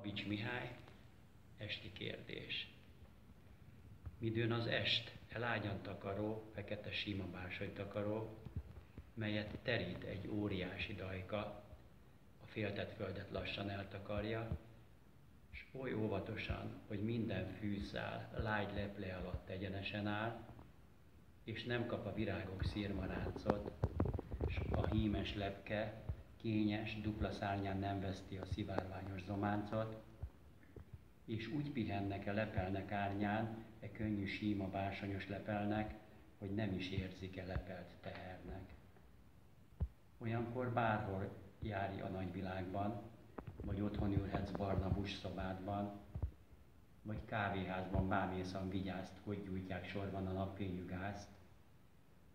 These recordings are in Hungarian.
Bics Mihály, esti kérdés. Midőn az est elágyan takaró, fekete sima bársonytakaró, melyet terít egy óriási dajka, a féltett földet lassan eltakarja, s oly óvatosan, hogy minden fűszál lágy leple alatt egyenesen áll, és nem kap a virágok szírmaráncot, s a hímes lepke kényes, dupla szárnyán nem veszti a szivárványos zománcot, és úgy pihennek lepelnek árnyán, könnyű síma bársonyos lepelnek, hogy nem is érzik lepelt tehernek. Olyankor bárhol járj a nagyvilágban, vagy otthon ülhetsz barna busszobádban, vagy kávéházban bámészan vigyázd, hogy gyújtják sorban a napfényű gázt,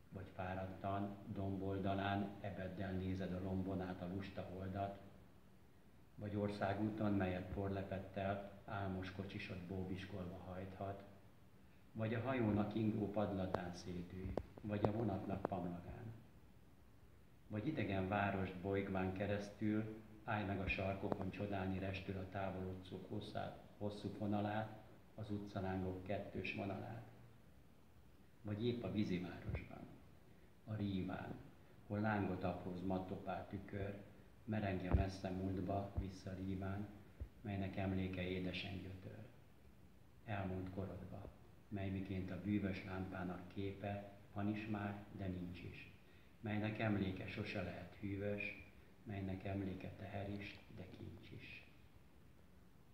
vagy fáradtan, domboldalán ebeddel nézed a lombon át a lusta holdat, vagy országúton, melyet porlepettel álmos kocsisod bóbiskolva hajthat, vagy a hajónak ingó padlatán szétülj, vagy a vonatnak pamlagán. Vagy idegen várost bolygván keresztül, állj meg a sarkokon csodálni restül a távolodszók hosszú fonalát, az utcalángok kettős vonalát. Vagy épp a vízivárosban, a ríván, hol lángot apróz mattopál tükör, merengje messze múltba vissza ríván, melynek emléke édesen gyötör. Elmúlt korodba, mely miként a bűvös lámpának képe, van is már, de nincs is, melynek emléke sose lehet hűvös, melynek emléke teher is, de kincs is.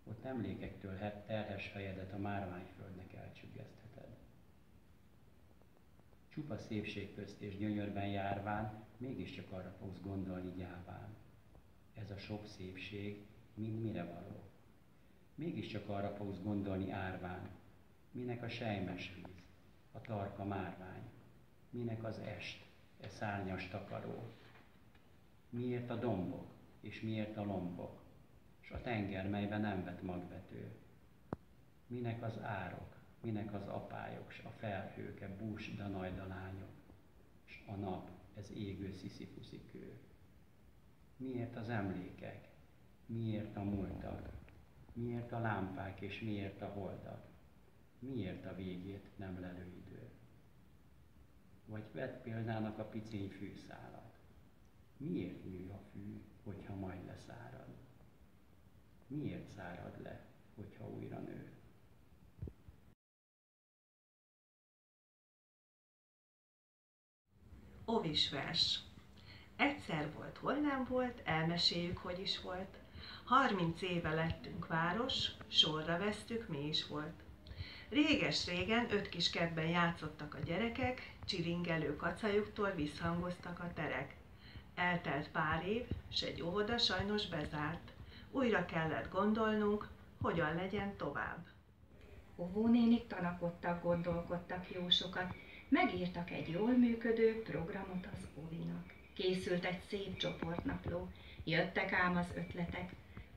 Ott emlékektől terhes fejedet a márványföldnek elcsüggesztheted. Csupa szépség közt és gyönyörben járván, mégiscsak arra fogsz gondolni gyáván. Ez a sok szépség mind mire való? Mégiscsak arra fogsz gondolni árván, minek a selymes víz, a tarka márvány, minek az est, szárnyas takaró. Miért a dombok, és miért a lombok, s a tenger, melyben nem vet magvető? Minek az árok, minek az apályok, s a felhőke, bús danajda lányok, s a nap, ez égő sziszifuszi kő? Miért az emlékek, miért a múltak, miért a lámpák, és miért a holdak? Miért a végét nem lelő idő? Vagy vedd példának a picény fűszálat. Miért nő a fű, hogyha majd leszárad? Miért szárad le, hogyha újra nő? Óvis vers. Egyszer volt, hol nem volt, elmeséljük, hogy is volt. 30 éve lettünk város, sorra vesztük, mi is volt. Réges-régen 5 kis kertben játszottak a gyerekek, csilingelő kacajuktól visszhangoztak a terek. Eltelt pár év, s egy óvoda sajnos bezárt. Újra kellett gondolnunk, hogyan legyen tovább. Óvónénik tanakodtak, gondolkodtak jó sokat, megírtak egy jól működő programot az óvinak. Készült egy szép csoportnapló, jöttek ám az ötletek.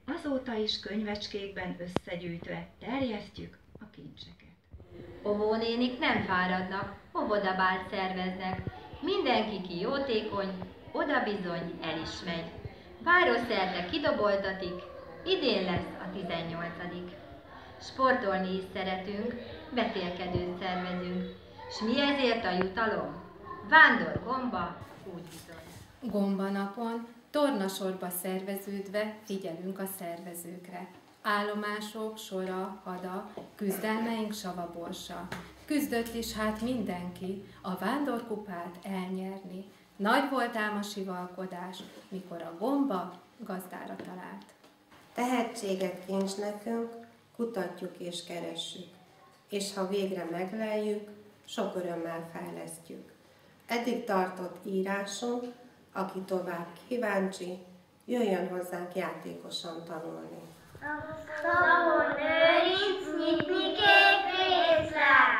Azóta is könyvecskékben összegyűjtve terjesztjük a kincseket. Óvónénik nem fáradnak, óvodabált szerveznek. Mindenki ki jótékony, oda bizony el is megy. Városszerte kidoboltatik, idén lesz a 18. Sportolni is szeretünk, vetélkedőt szervezünk. S mi ezért a jutalom? Vándor gomba, úgy bizony. Gombanapon, tornasorba szerveződve figyelünk a szervezőkre. Állomások, sora, hada, küzdelmeink savaborsa. Küzdött is hát mindenki a vándorkupát elnyerni. Nagy volt ám a sivalkodás, mikor a gomba gazdára talált. Tehetséget kincs nekünk, kutatjuk és keressük, és ha végre megleljük, sok örömmel fejlesztjük. Eddig tartott írásunk, aki tovább kíváncsi, jöjjön hozzánk játékosan tanulni. Szabon őrinc, nyitni kék részlet.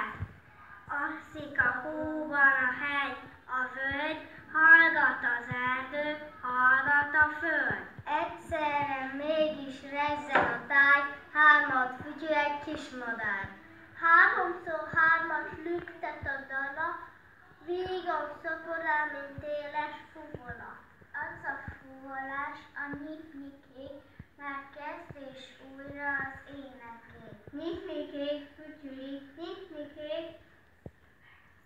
Alszik a hóban a hegy, a völgy, hallgat az erdő, hallgat a föld. Egyszerre mégis rezzen a táj, hármat fütyül egy kismadár. Háromszor hármat lüktet a dala, vígan szaporál, mint éles fuvola. Az a fuvolás, a nyitnikék, már kezd és újra nyitnikék, fütyülik, nyitnikék,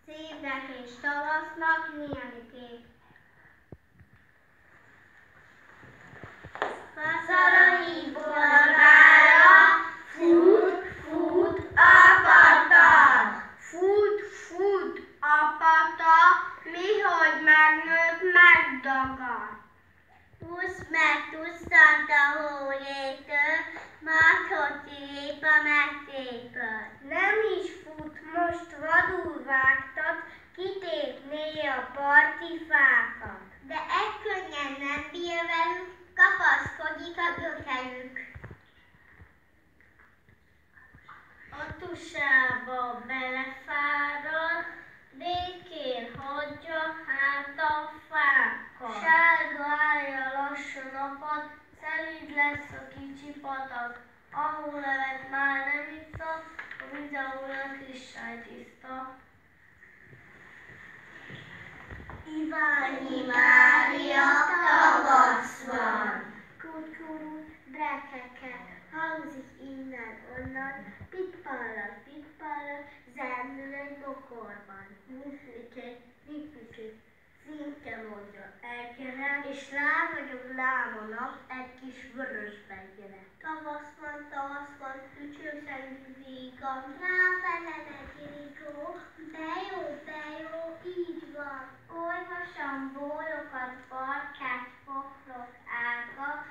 szívnek és tavasznak nyílnikék. Szalaiból a vára, fut, fut a pata. Fut, fut a pata, mihogy megnőtt, megdagad. Tusz meg tusztant a hólétől, majd hogy kilép a messzéből. Nem is fut, most vadul vágtat, kitépné a parti fákat. De ekkönnyen nem bír velük, kapaszkodik a gökejük. A tusába belefárad, békén hagyja hát a fákat. Sárga állja lassan apad, szelíd lesz a kicsi patak. A hólevet már nem itta, a videónak is sajtiszta. Iványi Mária, tavasz van. Kutyú, brekeke, hangzik innen-onnan, pitpallat, zárnul egy bokorban. Niplikét, szinte mondja, elkerel, és rávagyog lám a nap egy kis vörös begyere. Tavasz van, tücsőszentű vígan, ráfele megy rigó, bejó, így van. Olvasom bólokat, barkát, fokrok, ága,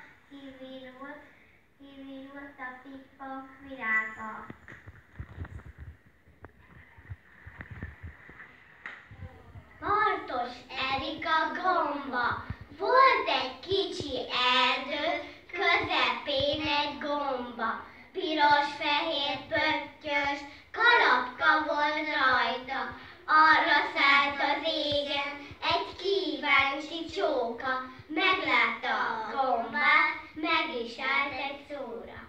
kivirult a pikpak virága. Bartos Erika gomba. Volt egy kicsi erdő, közepén egy gomba. Piros-fehér pöttyös, kalapka volt rajta. Arra szállt az égen egy kíváncsi csóka. Meglátta a gombát, meg is állt egy szóra.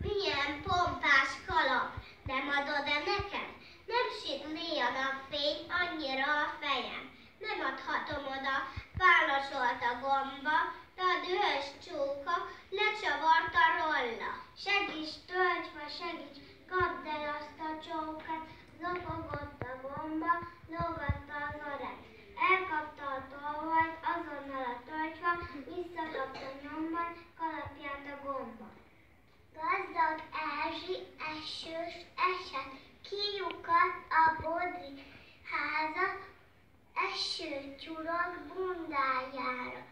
Milyen pompás kalap, nem adod-e nekem? Nem sütné a napfény annyira a fejem. Nem adhatom oda, válaszolt a gomba, de a dühös csóka lecsavart a rolla. Segíts, töltsve, segíts, kapd el azt a csókát. Lopogott a gomba, lógatta az orrát. Elkapta a tolvajt, azonnal a töltsve, visszakapta nyomban, kalapját a gomba. Gazdag Erzsi esős esett, kiukadt a bodri háza, eső csurog bundájára.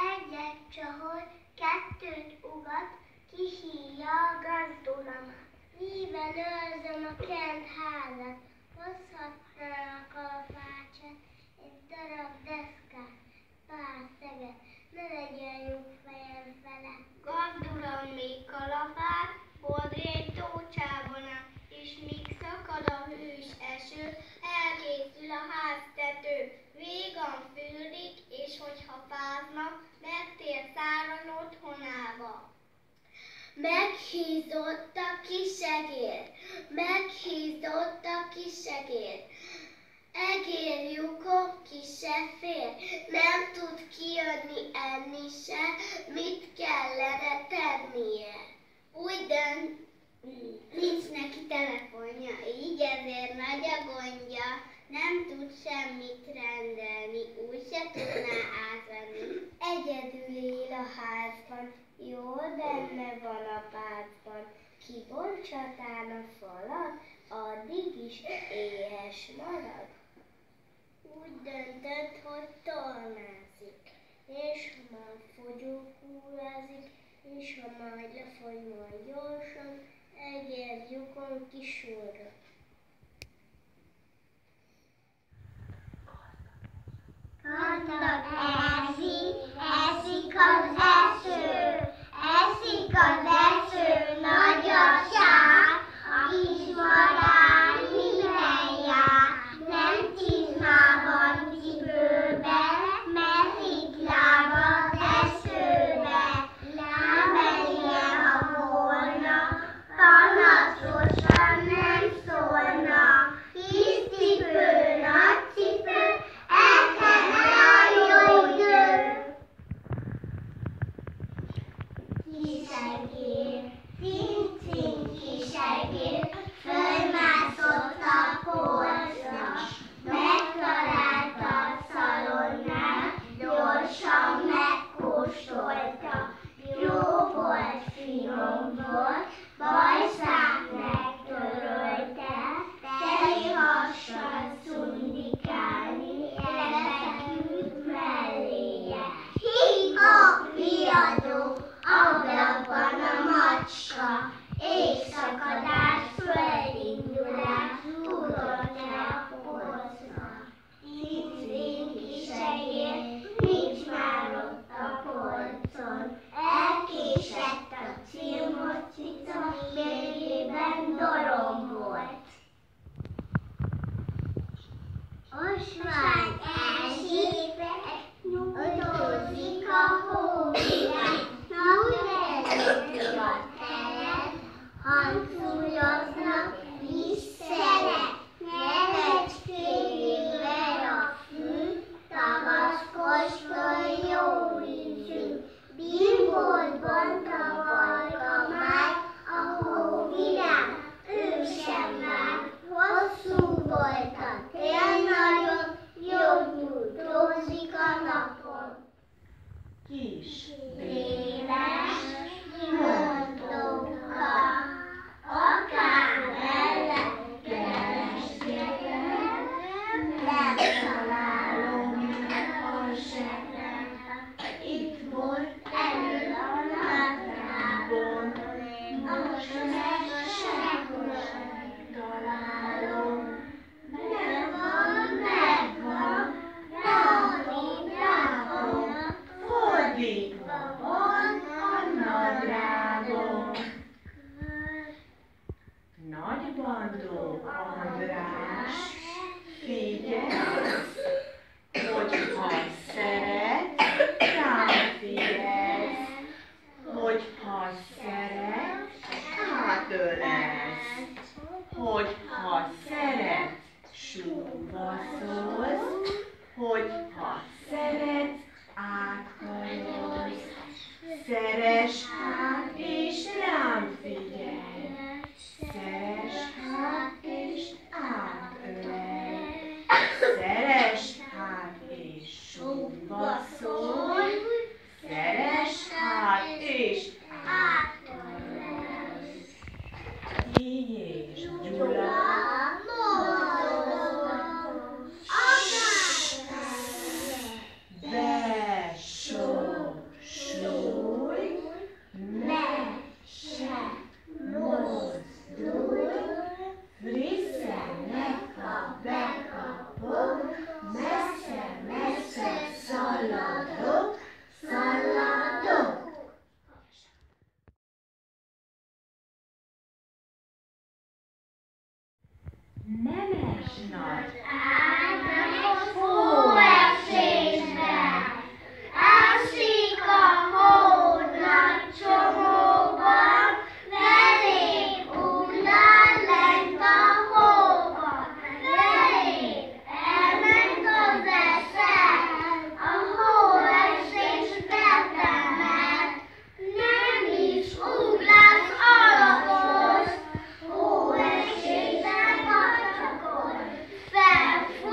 Egyet csahol, kettőt ugat, kihívja a gazdulamat. Híven őrzöm a kent házat, hozhatnának kalapácsát, egy darab deszkát, pár szeget, ne legyen lyuk fejem fele. Gazdulam még kalapát, bodri egy tócsában áll, és míg szakad a hős eső, elkészül a háztető. Vígan fürdik, és hogyha fáznak, megtér száron otthonába. Meghízott a kisegér, egérlyukon ki se fér, nem tud kijönni enni se, mit kellene tennie. Úgy dönt, nincs neki telefonja, így ezért nagy a gondja, nem tud semmit rendelni, úgy se tudná átvenni. Egyedül él a házban, jól benne van a pártban, kibontcsatán a falat, addig is éhes marad. Úgy döntött, hogy tornázik, és ha már fogyókúrázik, és ha majd lefogy majd gyorsan, egérlyukon kisurra. Gazdag Erzsi, eszik az eső, nagyaság, a kis madár minden jár, nem csizmában, cipőben, mezitláb az esőbe, lábelje, ha volna, panaszosan nem szólna, kis cipő, nagy cipő, eltenne a jó idő. Kisegér. kis, éles mondokkal, akár mellett keresgélem, nem találom a zsebben. Itt volt elő a nadrágon, most meg sehol sem találom. Megvan, nadrágom, fordítva van a nadrágom. Nagybandó András, figyelsz, hogyha szeretsz, rám figyelsz, hogyha szeretsz, átölelsz, hogyha szeretsz, súlyba szólsz, hogyha szeretsz, áthajolsz. Szeress hát és rám figyelj, szeress hát és átölelj, szeress hát és súlyba szólj, szeress hát és átölelj. Így és Gyula, besósúj, Ne se mozdulj, frisszenek a bekapok, messze-messze szaladok, szaladok. Nemes nagy átmegyek hóesésben, ásik a hó nagy csomóban, velép ugrál lent a hóban, velép elment az eszem, a hóesés betemelt, nem is ugrálsz alapos, hóesésben pacsakol, felfúj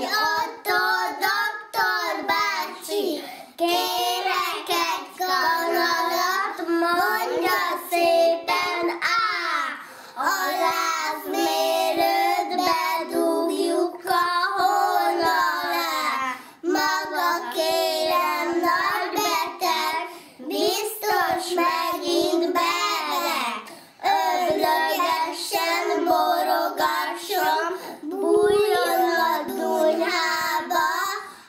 Otto doktor bácsi, kérek egy kanalat, mondja szépen á. A lázmérőt bedugjuk a hóna alá. Maga kérem nagy beteg, biztos megint beteg. Öblögessen, borogasson, bújjon a dunyhába.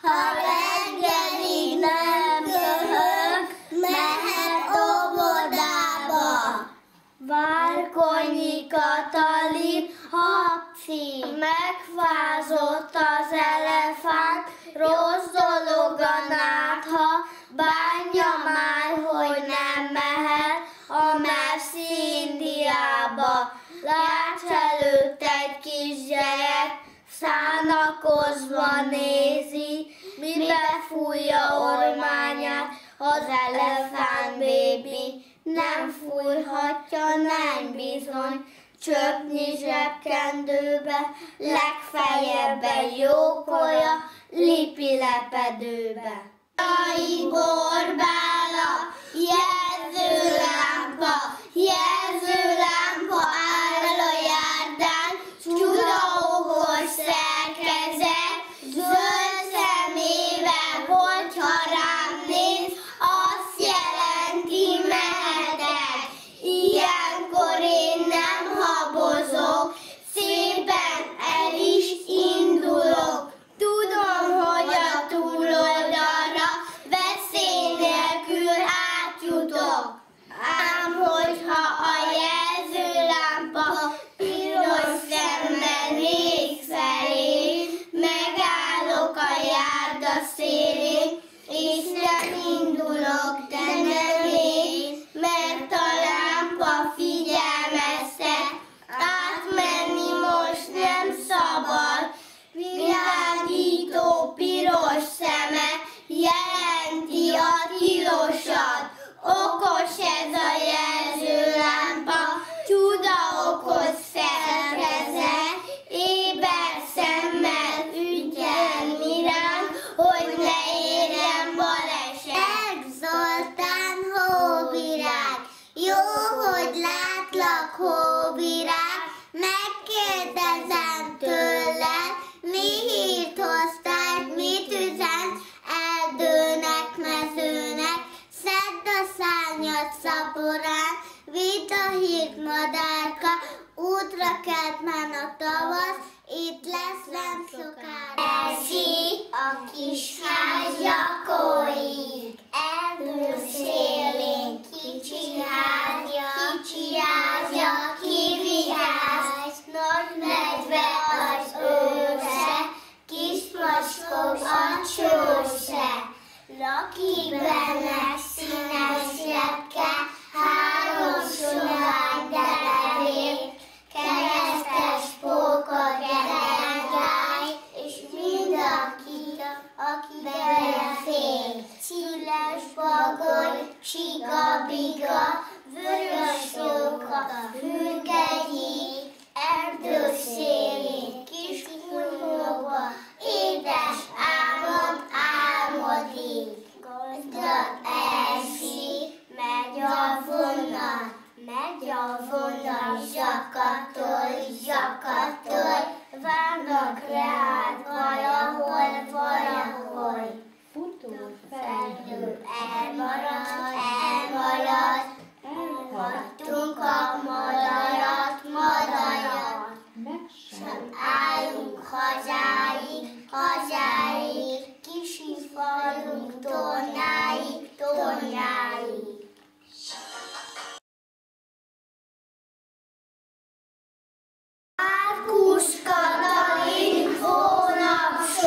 Ha reggelig nem köhög, mehet óvodába. Várkonyi Katalin, hapci, megfázott az elefánt, rossz dolog a nátha, bánja már, hogy nem mehet a messzi Indiába. Látsz előtt egy kisgyerek, szánakozva nézi, mibe fújja ormányát az elefánt bébi. Nem fújhatja, nem bizony, csöpnyi zsebkendőbe, legfeljebb egy jókolja, lipi lepedőbe. Jaj, borbála, jelzőlámpa, jelzőlámpa áll a járdán, csudaokos szerkezet, zöld szemével, hogyha rám néz, azt jelenti mehetek. Ilyenkor én nem habozok, szépen el is indulok. Tudom, hogy a túloldalra veszély nélkül átjutok. Ám hogyha a jelzőlámpa piros szemmel néz felé, megállok a járda szélén, és nem indulok, de nem én, mert a lámpa figyelmeztet, átmenni most nem szabad. Világító piros szeme jelenti a tilosat. Okos ez a jelzőlámpa, csudaokos szerkezet, éber szemmel ügyel miránk, hogy ne érjen baleset. Zoltán hóvirág, jó, hogy látlak hóvirág, megkérdezem tőled, mi hírt hoztál, mit üzent, erdőnek, mezőnek, szedd a szárnyat szaporán, vidd a hírt madárka, útra kelt már a tavasz, itt lesz nem sokára. Esik a kis ház jakóig, erdő szélén kicsi házja, kivigyáz, nagy medve az őse, kis macskok a csőse. Lakik benne színes lepke, 3 sovány derevér, keresztes póka gerengály, és mindenki, aki belefér. Csilles bagoly, csiga-biga, vörös jóka, hürgegyék, erdő szélén, kis kunyhóba, édes álmod álmodik. Gazdag esik, megy a vonat, zsakatol, várnak rád valahol. Futó felhő elmarad, elhagytunk a madarat, sem állunk hazáig, kisi falunk tornáig. Márkus Katalin, hónapsoroló.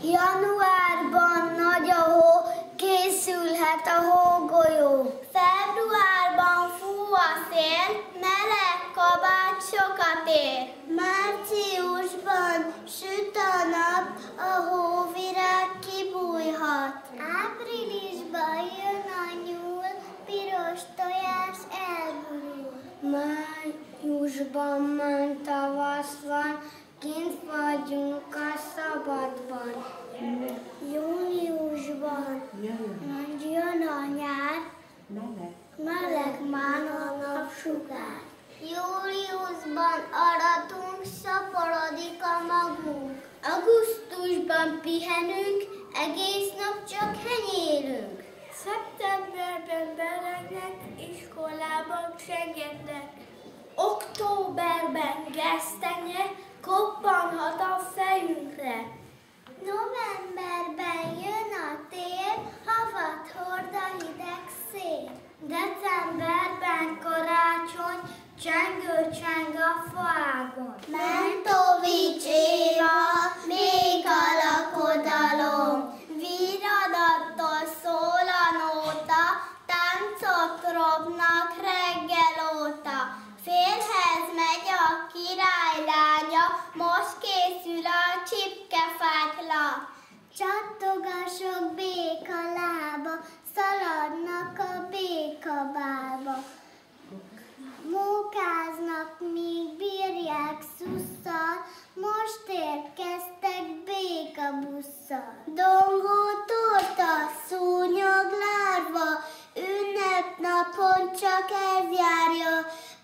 Januárban nagy a hó, készülhet a hógolyó. Februárban fúj a szél, meleg kabát sokat ér. Márciusban süt a nap, a hóvirág kibújhat. Áprilisban jön a nyúl, piros tojás elgurul. Májusban már tavasz van, kint vagyunk a szorodik a magunk. Augusztusban pihenünk, egész nap csak henyélünk. Szeptemberben belegnek, iskolában csengetnek. Októberben gesztenye koppanhat a fejünkre. Novemberben jön a tél, havat hord a hideg szél. Decemberben karácsony, csengő cseng a faágon. Mentovics Éva, még a lakodalom. Viradattól szól a nóta, táncot robnak reggel óta. Férhez megy a királylánya, most készül a csipkefákla. Csattog a sok béka lába, szaladnak a békabálba. Mókáznak, míg bírják szusszal, most érkeztek békabusszal. Dongó, torta, szúnyog, lárva, ünnepnapon csak ez járja.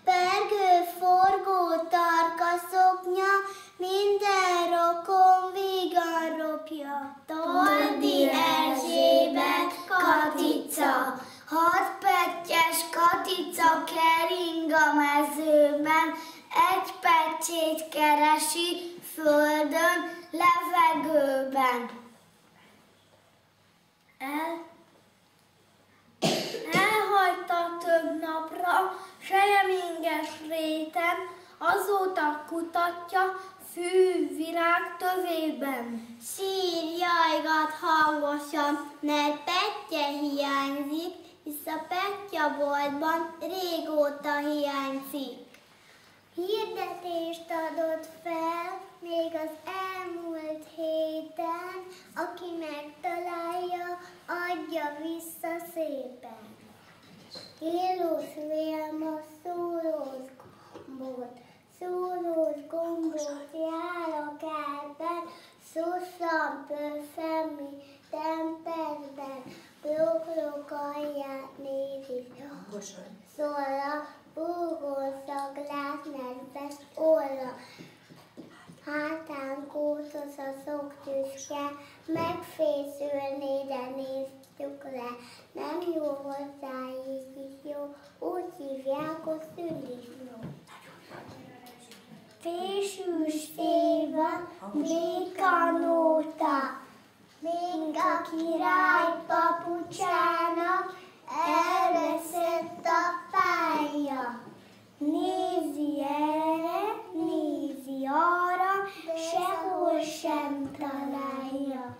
Pergő, forgó, tarka szoknya, minden rokon vígan ropja. Toldi Erzsébet, Katica, 6 pettyes Katica kering a mezőben, egy pettyét keresi földön, levegőben. Elhagyta több napra, sejeminges réten, azóta kutatja fű virág tövében. Sírjajgat hangosan, mert pettye hiányzik, hisz a pettyaboltban régóta hiányzik. Hirdetést adott fel még az elmúlt héten, aki megtalálja, adja vissza szépen. Illus Vilma szúrós gombot jár a kertben, szusszan pörfemi temperben, bloklok alját nézi, szól a búgószag látnedves óra. Hátán kótoz a szoktüske, megfészülné, de néztük le. Nem jó hozzá, így is jó, úgy hívják, hogy szülisznó. Fésűs szél van, békanóta, még a király papucsának elveszett a pálya. Nézi erre, nézi arra, sehol sem találja.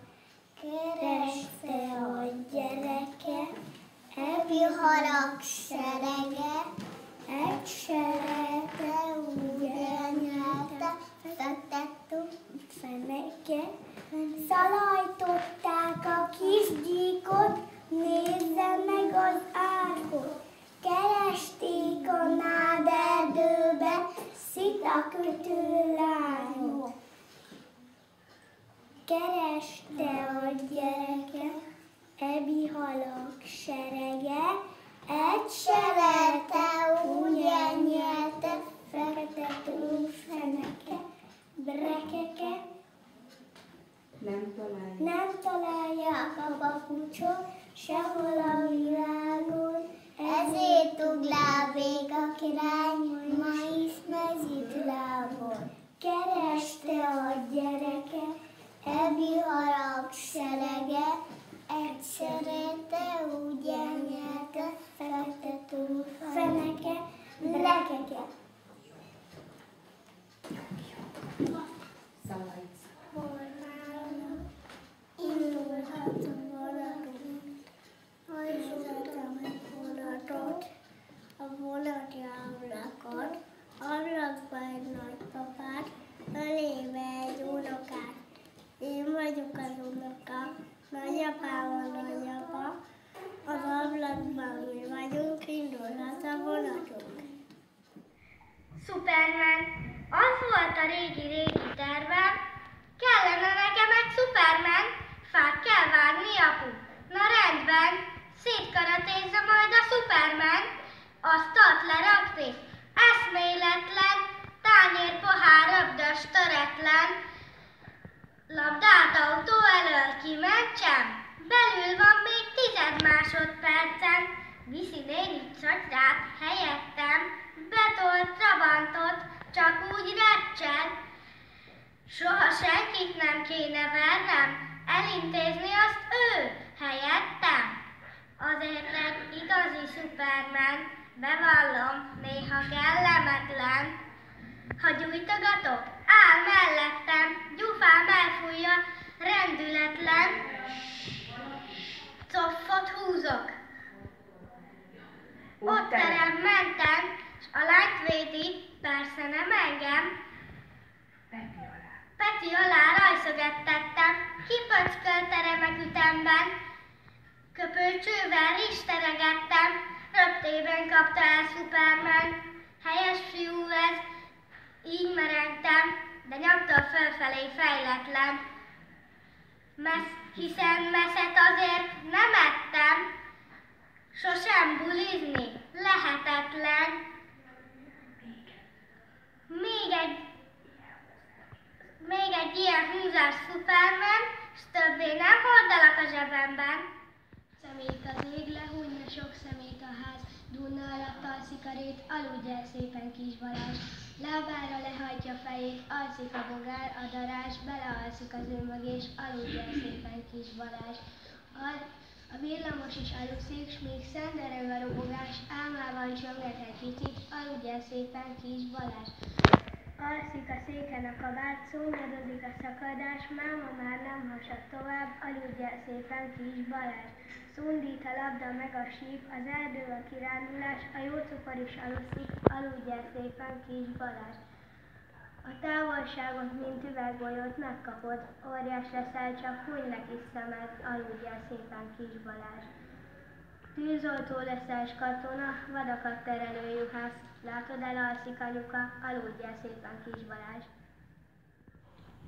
Kereste a gyereke, ebbi harag serege, egy serete úgy elnyelte, fektettük feneke. Szalajtották a kis gyíkot, nézze meg az árkot. Keresték a náderdőbe, szitakötő lányok. Kereste a gyereke, ebbi halak serege, egy serete úgy elnyelte, fekete feneke, brekeke. Nem találják a papucsot sehol a világon, ezért uglál vég a király, ma is mezít lábon. Kereste a gyereke, ebbi harag serege, egy serete úgy elnyelte, fektető feneke, brekeke. Indulhat a vonatunk, hajtottam egy vonatot, a vonati ablakon, ablakba egy nagypapát, ölébe egy unokát. Én vagyok az unoka, nagyapám a nagyapa, az ablakban mi vagyunk, indulhat a vonatunk. Superman, az volt a régi tervem, kellene nekem egy Superman, fát kell vágni, apu. Na rendben, szétkaratézza majd a Superman, asztalt lerakni, eszméletlen, tányér, pohár, öbdös, töretlen. helyetlen. Labdát autó elől kimentsem, belül van még 10 másodpercen. Viszi néni csacrát helyettem, betolt Trabantot, csak úgy recseg. Soha senkit nem kéne vernem, elintézni azt ő helyettem. Azért lett igazi Superman, bevallom, néha kellemetlen. Ha gyújtogatok, áll mellettem, gyufám elfújja, rendületlen. Coffot húzok. Ott terem mentem, s a lányt védi, persze nem engem. Peti alá rajszögettettem, kipöckölt a remek ütemben. Köpőcsővel risteregettem, röptében kapta el Superman. Helyes fiú ez, így merengtem, de nyomtól fölfelé fejletlen. Hiszen messzet azért nem ettem, sosem bulizni lehetetlen. Még egy ilyen húzás Superman, s többé nem hordalak a zsebemben. Szemét az ég, lehújna sok szemét a ház, dúlna alatt alszik a rét, aludj el szépen kis Balázs. Lábára lehajtja fejét, alszik a bogár, a darázs, belealszik az ő mögés, aludj el szépen kis Balázs. A villamos is alugszik, s még szendereg a robogás, álmában csöngek egy picit, aludj el szépen kis Balázs. Alszik a széken a kabát, szomjadozik a szakadás, máma már nem hasad tovább, aludj el szépen kis Balázs. Szundít a labda meg a síp, az erdő a kirándulás, a jócukor is aluszik, aludj el szépen kis Balázs. A távolságot, mint üveggolyót megkapod, óriás leszel, csak húny le kis szemed, aludj el szépen kis Balázs. Tűzoltó leszel, s katona, vadakat terelő juhász, látod, elalszik anyuka, aludj el szépen kis Balázs.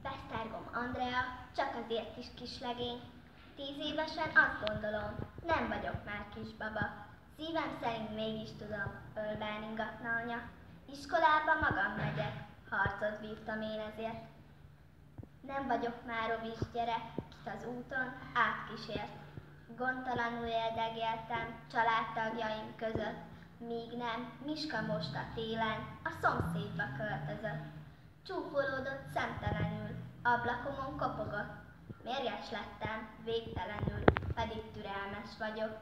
Vesztergom Andrea, csak azért is kislegény. 10 évesen azt gondolom, nem vagyok már kisbaba. Szívem szerint mégis tudom, ölben ingatna anya. Iskolába magam megyek, harcot vívtam én ezért. Nem vagyok már rovis gyerek, kit az úton átkísért. Gondtalanul éldegéltem családtagjaim között, míg nem Miska most a télen a szomszédba költözött. Csúfolódott szemtelenül, ablakomon kopogott. Mérges lettem, végtelenül, pedig türelmes vagyok.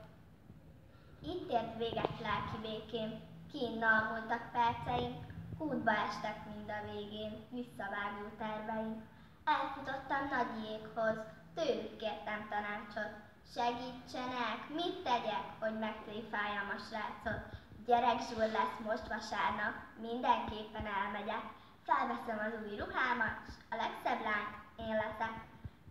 Itt ért véget lelki békém, kínnal múltak perceim, útba estek mind a végén, visszavágó terveim. Elfutottam nagyjékhoz, tőlük kértem tanácsot. Segítsenek, mit tegyek, hogy megtréfáljam a srácot. Gyerekzsúr lesz most vasárnap, mindenképpen elmegyek. Felveszem az új ruhámat, s a legszebb lányt én leszek.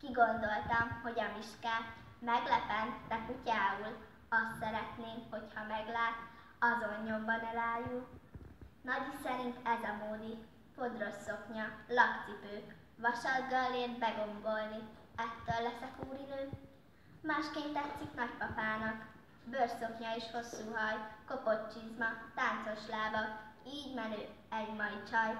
Kigondoltam, hogy a Miskát meglepem, de kutyául. Azt szeretném, hogyha meglát, azon nyomban elájul. Nagyi szerint ez a módi, fodros szoknya, lakcipők, vasaggal ért begombolni, ettől leszek úrinő. Másként tetszik nagypapának, bőrszoknya és hosszú haj, kopott csizma, táncos lábak, így menő egy mai csaj.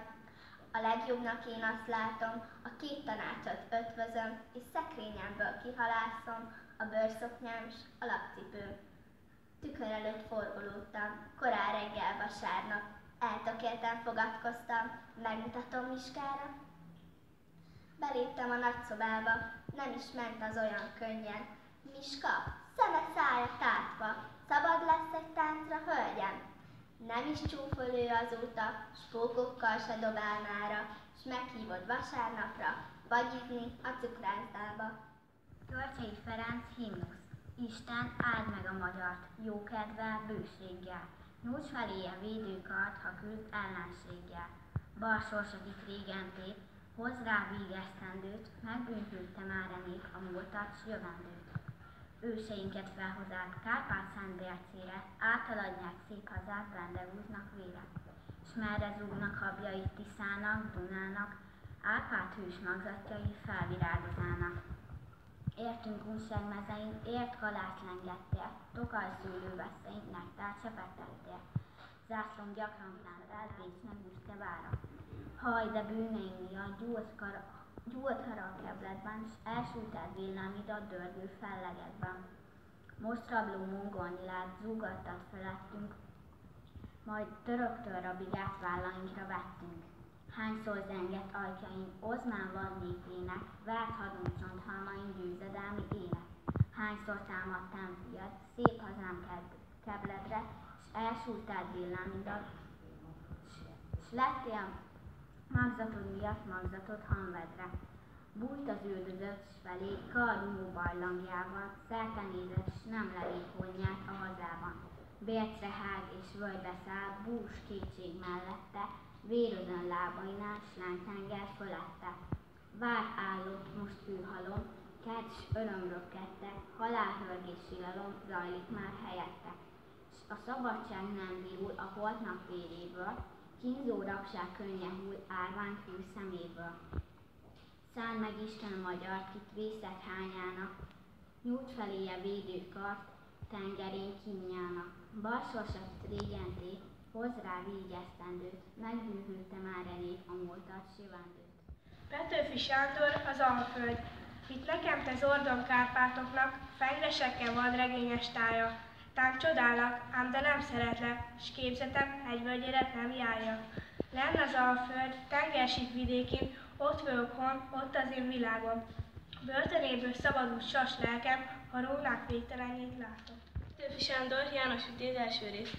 A legjobbnak én azt látom, a 2 tanácsot ötvözöm, és szekrényemből kihalászom a bőrszoknyám s a lakcipőm. Tükör előtt forgolódtam, korán reggel vasárnap. Eltökélten fogadkoztam, megmutatom Miskára. Beléptem a nagyszobába, nem is ment az olyan könnyen. Miska, szeme szája tátva, szabad lesz egy táncra, hölgyem? Nem is csúfol ő azóta, s pókokkal se dobál mára, s meghívod vasárnapra, vagyizni a cukrászdába. Tolcsai Ferenc himnusz. Isten áld meg a magyart, jókedvel, bőséggel. Nyújts feléje védőkart, ha küld ellenséggel. Bal sors, akit régen tép, hozz rá végesztendőt, megbűnhülte már a nép a múltat s jövendőt. Őseinket felhozzák Kárpát-Szent Bércére, átaladják szép hazát, rendezvúznak vére. S merre zúgnak habjai Tiszának, Dunának, Árpád hős magzatjai felvirágozának. Értünk unságmezein, ért kalász lengettél, Tokaj szőlőveszein, nektárt se petettél. Zászlón gyakran felvelt, Bécs nem büszke vára. Haj, de bűneim miatt gyúlt haragkebletben, s elsültelt villámidat dörgő fellegekben. Most rabló mongolnyilát zúgattat felettünk, majd töröktől rabigát vállainkra vettünk. Hányszor zengett ajkain, ozmán vad népének, vert hadunk csonthalmain győzedelmi ének. Hányszor támadtám fiat, szép hazám kebledre, s elsúrtált villámidat, s lettél magzatod miatt magzatod hanvedre. Bújt az üldözött s felé, kardumó barlangjával, szerte nézett, s nem lelép honnyát a hazában. Bércre hág és völgybe száll, bús kétség mellette, vérözön lábainál, s lánytenger fölette. Vár állott, most ülhalom, kert s örömröpkedtek, halálhörgés silalom zajlik már helyette. S a szabadság nem virul a holtnap véréből, kínzó rabság könnye hull árvány fű szeméből. Száll meg Isten a magyart, kit vészek hányának, nyújt feléje védőkart, tengerén kínjának. Balsorsat régenté, hoz rá vígyesztendőt, megbűvülte már elég a múltat sivendőt. Petőfi Sándor, az Alföld. Itt nekem te zordon Kárpátoknak, fengresekkel vadregényes tája. Tán csodálak, ám de nem szeretlek, s képzetem hegyvölgyére nem járja. Lenn az Alföld, tengersík vidékén, ott vagyok hon, ott az én világom. Börtönéből szabadult sas lelkem, ha rónák végtelenjét látom. Petőfi Sándor, János Vitéz első rész.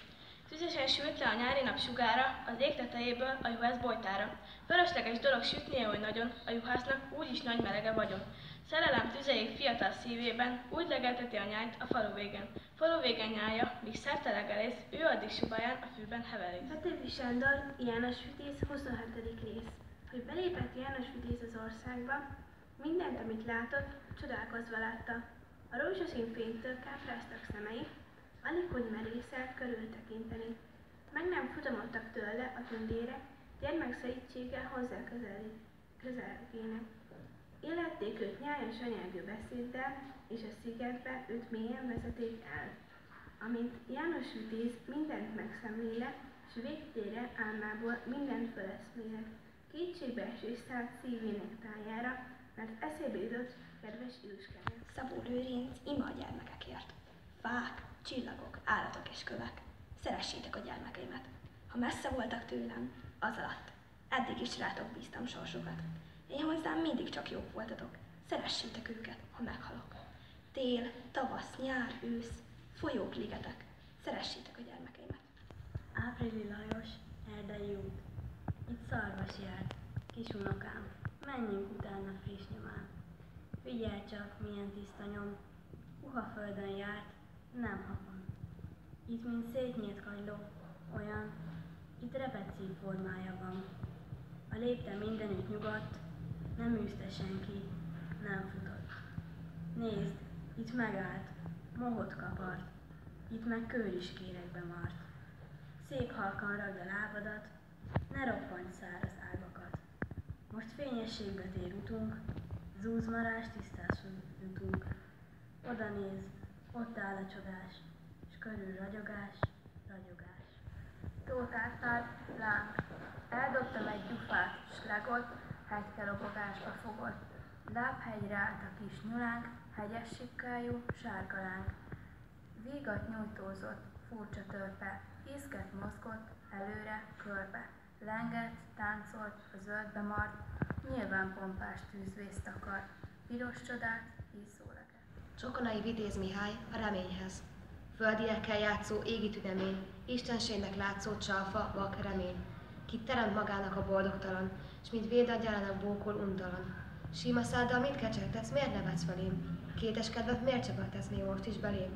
Tüzesen sült le a nyári nap sugára, az ég tetejéből a juhász bojtára. Fölösleges dolog sütnie oly nagyon, a juhásznak úgyis nagy melege vagyon. Szerelem tüzeig fiatal szívében, úgy legelteti a nyájt a falu végén. Falu végen nyálja, míg szerte legelész, ő addig subaján a fűben heverész. Petőfi Sándor, János Vitéz, 27. rész. Hogy belépett János Vitéz az országba, mindent, amit látott, csodálkozva látta. A rózsaszín fénytől kápráztak szemei, alig hogy merészelt körültekinteni. Meg nem futamodtak tőle a tündérek, gyermekszegítséggel hozzá közelgének. Illették őt nyájas anyelgő beszéddel, és a szigetbe őt mélyen vezeték el. Amint János Vitéz mindent megszemléle, s végtére álmából mindent föleszmélek. Kétségbeesés szállt szívének tájára, mert eszébe jutott kedves Iluskája. Szabó Lőrinc ima a gyermekekért. Fák, csillagok, állatok és kövek. Szeressétek a gyermekeimet. Ha messze voltak tőlem, az alatt. Eddig is rátok bíztam sorsokat. Én hozzám mindig csak jók voltatok. Szeressétek őket, ha meghalok. Tél, tavasz, nyár, ősz, folyók, ligetek. Szeressétek a gyermekeimet. Áprili Lajos, Erdei út. Itt szarvas járt, kis unokám, menjünk utána friss nyomán. Figyelj csak, milyen tiszta nyom, puha földön járt, nem hapon. Itt mint szétnyílt kagyló, olyan, itt repedszív formája van. A lépte mindenütt nyugodt, nem űzte senki, nem futott. Nézd, itt megállt, mohot kapart, itt meg kőriskérekbe mart. Szép halkan ragd a lábadat, ne roppanj száraz ágakat. Most fényességbe tér utunk, zúzmarás tisztásul jutunk. Oda nézd, ott áll a csodás, s körül ragyogás, ragyogás. Tótártál, láng, eldobtam egy gyufát, s legott, hegykerobogásba fogott. Lábhegyre állt a kis nyulánk, hegyes sikkájú, sárga láng. Vígat nyújtózott, furcsa törpe, izget mozgott, előre, körbe. Lengett, táncolt, a zöldbe mart, nyilván pompás tűzvészt akart, piros csodát, ízszóleget. Csokonai Vitéz Mihály a reményhez. Földiekkel játszó égi tünemény, istenségnek látszó csalfa, vak remény. Kit teremt magának a boldogtalan, s mint védadjárának bókol untalan. Sima száddal mit kecsegtetsz, miért nevetsz felém? Kéteskedvet miért csapatesz még most is belém?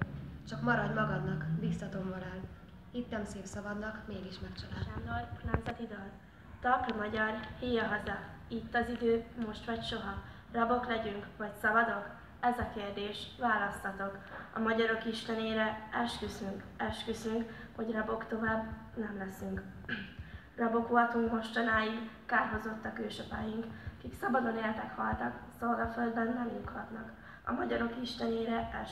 Csak maradj magadnak, biztatom morál. Hittem szép szavadnak, mégis megcsalál. Sándor, lánzati dal. Talpra magyar, híja haza. Itt az idő, most vagy soha. Rabok legyünk, vagy szabadok? Ez a kérdés, választatok. A magyarok istenére esküszünk, hogy rabok tovább nem leszünk. Rabok voltunk mostanáig, kárhozottak ősapáink, kik szabadon éltek, haltak, szolgaföldben nem nyughatnak. A magyarok istenére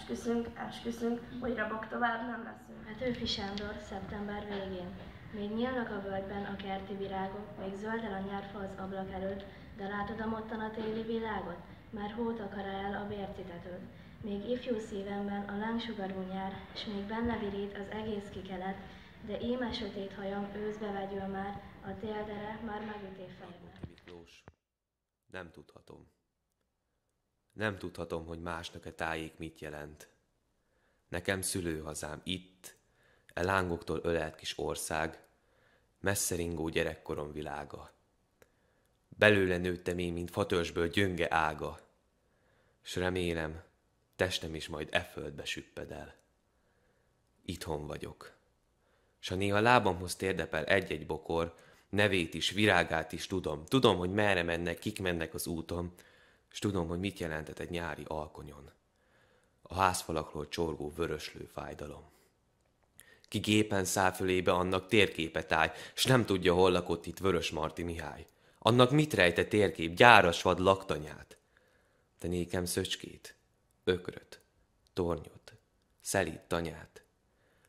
esküszünk, hogy rabok tovább nem leszünk. Petőfi Sándor, szeptember végén. Még nyílnak a völgyben a kerti virágok, még zöldel a nyárfa az ablak előtt, de látod a mottan a téli világot? Már hót akar el a bércitetőd. Még ifjú szívemben a lángsugarú nyár, s még benne virít az egész kikelet, de íme sötét hajam őszbe vegyül már, a téldere már megüté fejemet. Miklós, nem tudhatom. Nem tudhatom, hogy másnak a tájék mit jelent. Nekem szülőhazám itt, e lángoktól ölelt kis ország, messze ringó gyerekkorom világa. Belőle nőttem én, mint fatörzsből gyönge ága, s remélem, testem is majd e földbe süpped el. Itthon vagyok, s ha néha lábamhoz térdepel egy-egy bokor, nevét is, virágát is tudom. Tudom, hogy merre mennek, kik mennek az úton, s tudom, hogy mit jelentett egy nyári alkonyon. A házfalakról csorgó vöröslő fájdalom. Ki gépen száll fölébe, annak térképet állj, s nem tudja, hol lakott itt Vörösmarty Mihály. Annak mit rejte térkép, gyáras vad laktanyát? De nékem szöcskét, ökröt, tornyot, szelíd tanyát.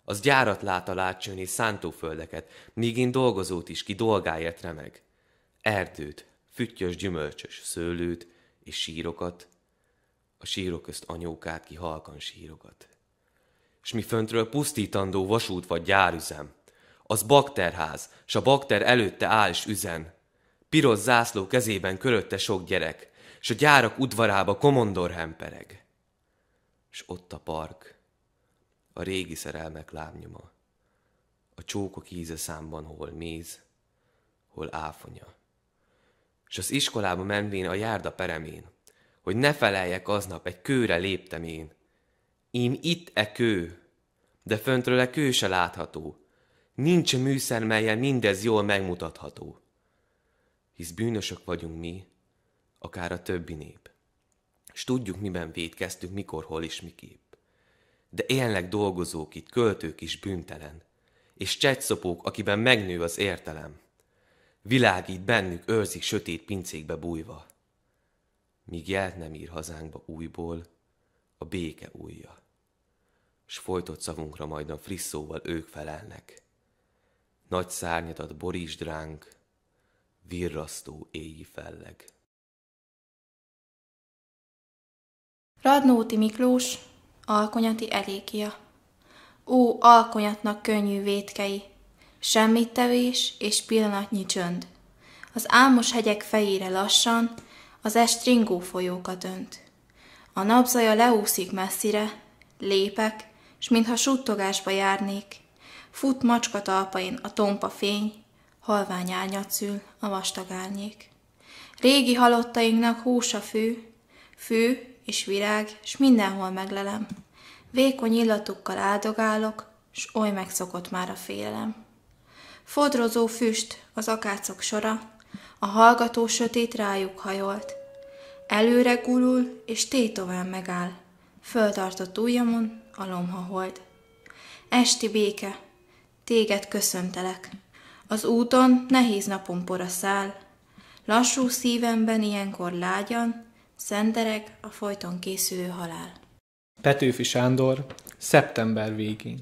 Az gyárat lát a látsön és szántóföldeket, míg én dolgozót is, ki dolgáért remeg. Erdőt, füttyös gyümölcsös szőlőt és sírokat, a sírok közt anyókát, ki halkan sírogat. S mi föntről pusztítandó vasút vagy gyárüzem, az bakterház, s a bakter előtte áll s üzen. Piros zászló kezében körötte sok gyerek, s a gyárak udvarába komondor hempereg. S ott a park, a régi szerelmek lábnyoma, a csókok íze számban hol méz, hol áfonya. S az iskolába menvén a járda peremén, hogy ne feleljek aznap, egy kőre léptem én. Ím itt e kő, de föntről e kő se látható. Nincs műszer, melyen mindez jól megmutatható. Hisz bűnösök vagyunk mi, akár a többi nép. S tudjuk, miben vétkeztünk, mikor, hol és miképp. De élnek dolgozók itt, költők is bűntelen, és csettszopók, akiben megnő az értelem. Világít bennük, őrzik sötét pincékbe bújva. Míg jelt nem ír hazánkba újból a béke ujja. S folytott szavunkra majd a friss szóval ők felelnek. Nagy szárnyadat borítsd ránk, virrasztó éji felleg. Radnóti Miklós, Alkonyati Elékia. Ó, alkonyatnak könnyű vétkei, semmit tevés és pillanatnyi csönd. Az álmos hegyek fejére lassan az est ringó folyókat önt. A napzaja leúszik messzire, lépek, s mintha suttogásba járnék, fut macska talpain a tompa fény, halvány árnyat szül a vastag árnyék. Régi halottainknak húsa fű és virág, s mindenhol meglelem. Vékony illatukkal áldogálok, s oly megszokott már a félelem. Fodrozó füst az akácok sora, a hallgató sötét rájuk hajolt. Előre gurul, és tétován megáll, föltartott ujjamon a lomhahold. Esti béke, téged köszöntelek, az úton nehéz napon pora száll, lassú szívemben ilyenkor lágyan, szendereg a folyton készülő halál. Petőfi Sándor, szeptember végén.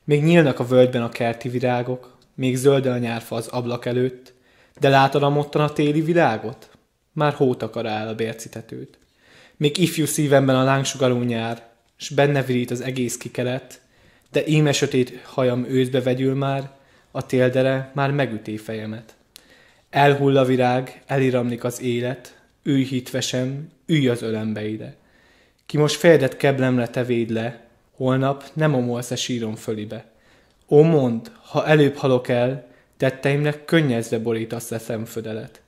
Még nyílnak a völgyben a kerti virágok, még zöldel a nyárfa az ablak előtt, de látod amottan a téli világot? Már hót akar el a bércitetőt. Még ifjú szívemben a lángsugarú nyár, s benne virít az egész kikelet, de íme sötét hajam őszbe vegyül már, a téldere már megüté fejemet. Elhull a virág, eliramlik az élet, ülj hitvesen, ülj az ölembe ide. Ki most fejedet keblemre te védd le, holnap nem omolsz-e sírom fölibe. Ó, mondd, ha előbb halok el, tetteimnek könnyezve borítasz le szemfödelet.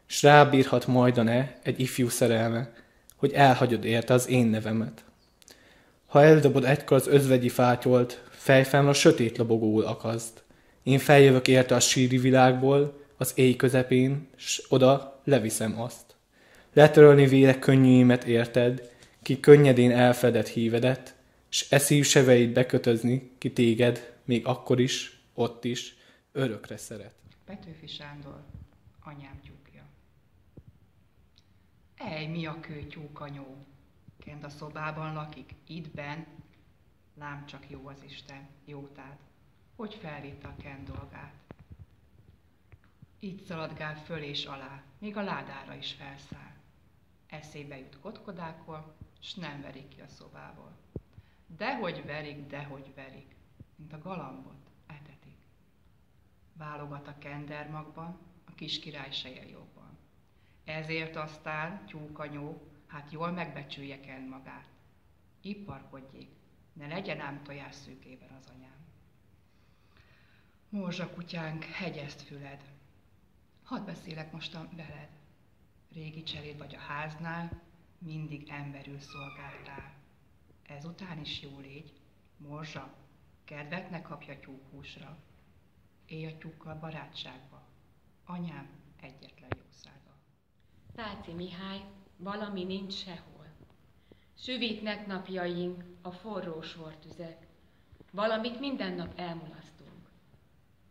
S rábírhat majdan-e egy ifjú szerelme, hogy elhagyod érte az én nevemet. Ha eldobod egykor az özvegyi fátyolt, fejfámra a sötét lobogóul akaszt. Én feljövök érte a síri világból, az éj közepén, s oda leviszem azt. Letörölni vélek könnyűimet érted, ki könnyedén elfedett hívedet, s szív seveit bekötözni, ki téged, még akkor is, ott is, örökre szeret. Petőfi Sándor, anyám tyúkja. Ej, mi a kő tyúkanyó? Kend a szobában lakik, itt benn, lám csak jó az Isten, jótád. hogy felvitte a Ken dolgát. Így szaladgál föl és alá, még a ládára is felszáll. Eszébe jut kotkodákol, s nem verik ki a szobából. Dehogy verik, mint a galambot etetik. Válogat a kendermagban, a kis király seje jobban. Ezért aztán tyúkanyó, hát jól megbecsülje Ken magát. Ipparkodjék, ne legyen ám tojás szűkében az anyám. Morzsakutyánk, hegyezd füled, hadd beszélek mostan veled. Régi cseléd vagy a háznál, mindig emberül szolgáltál. Ezután is jó légy, morzsa, kedvet ne kapja tyúkhúsra. Élj a tyúkkal barátságba, anyám egyetlen jószága. Páci Mihály, valami nincs sehol. Süvítnek napjaink a forró sortüzek. Valamit minden nap elmulasztunk.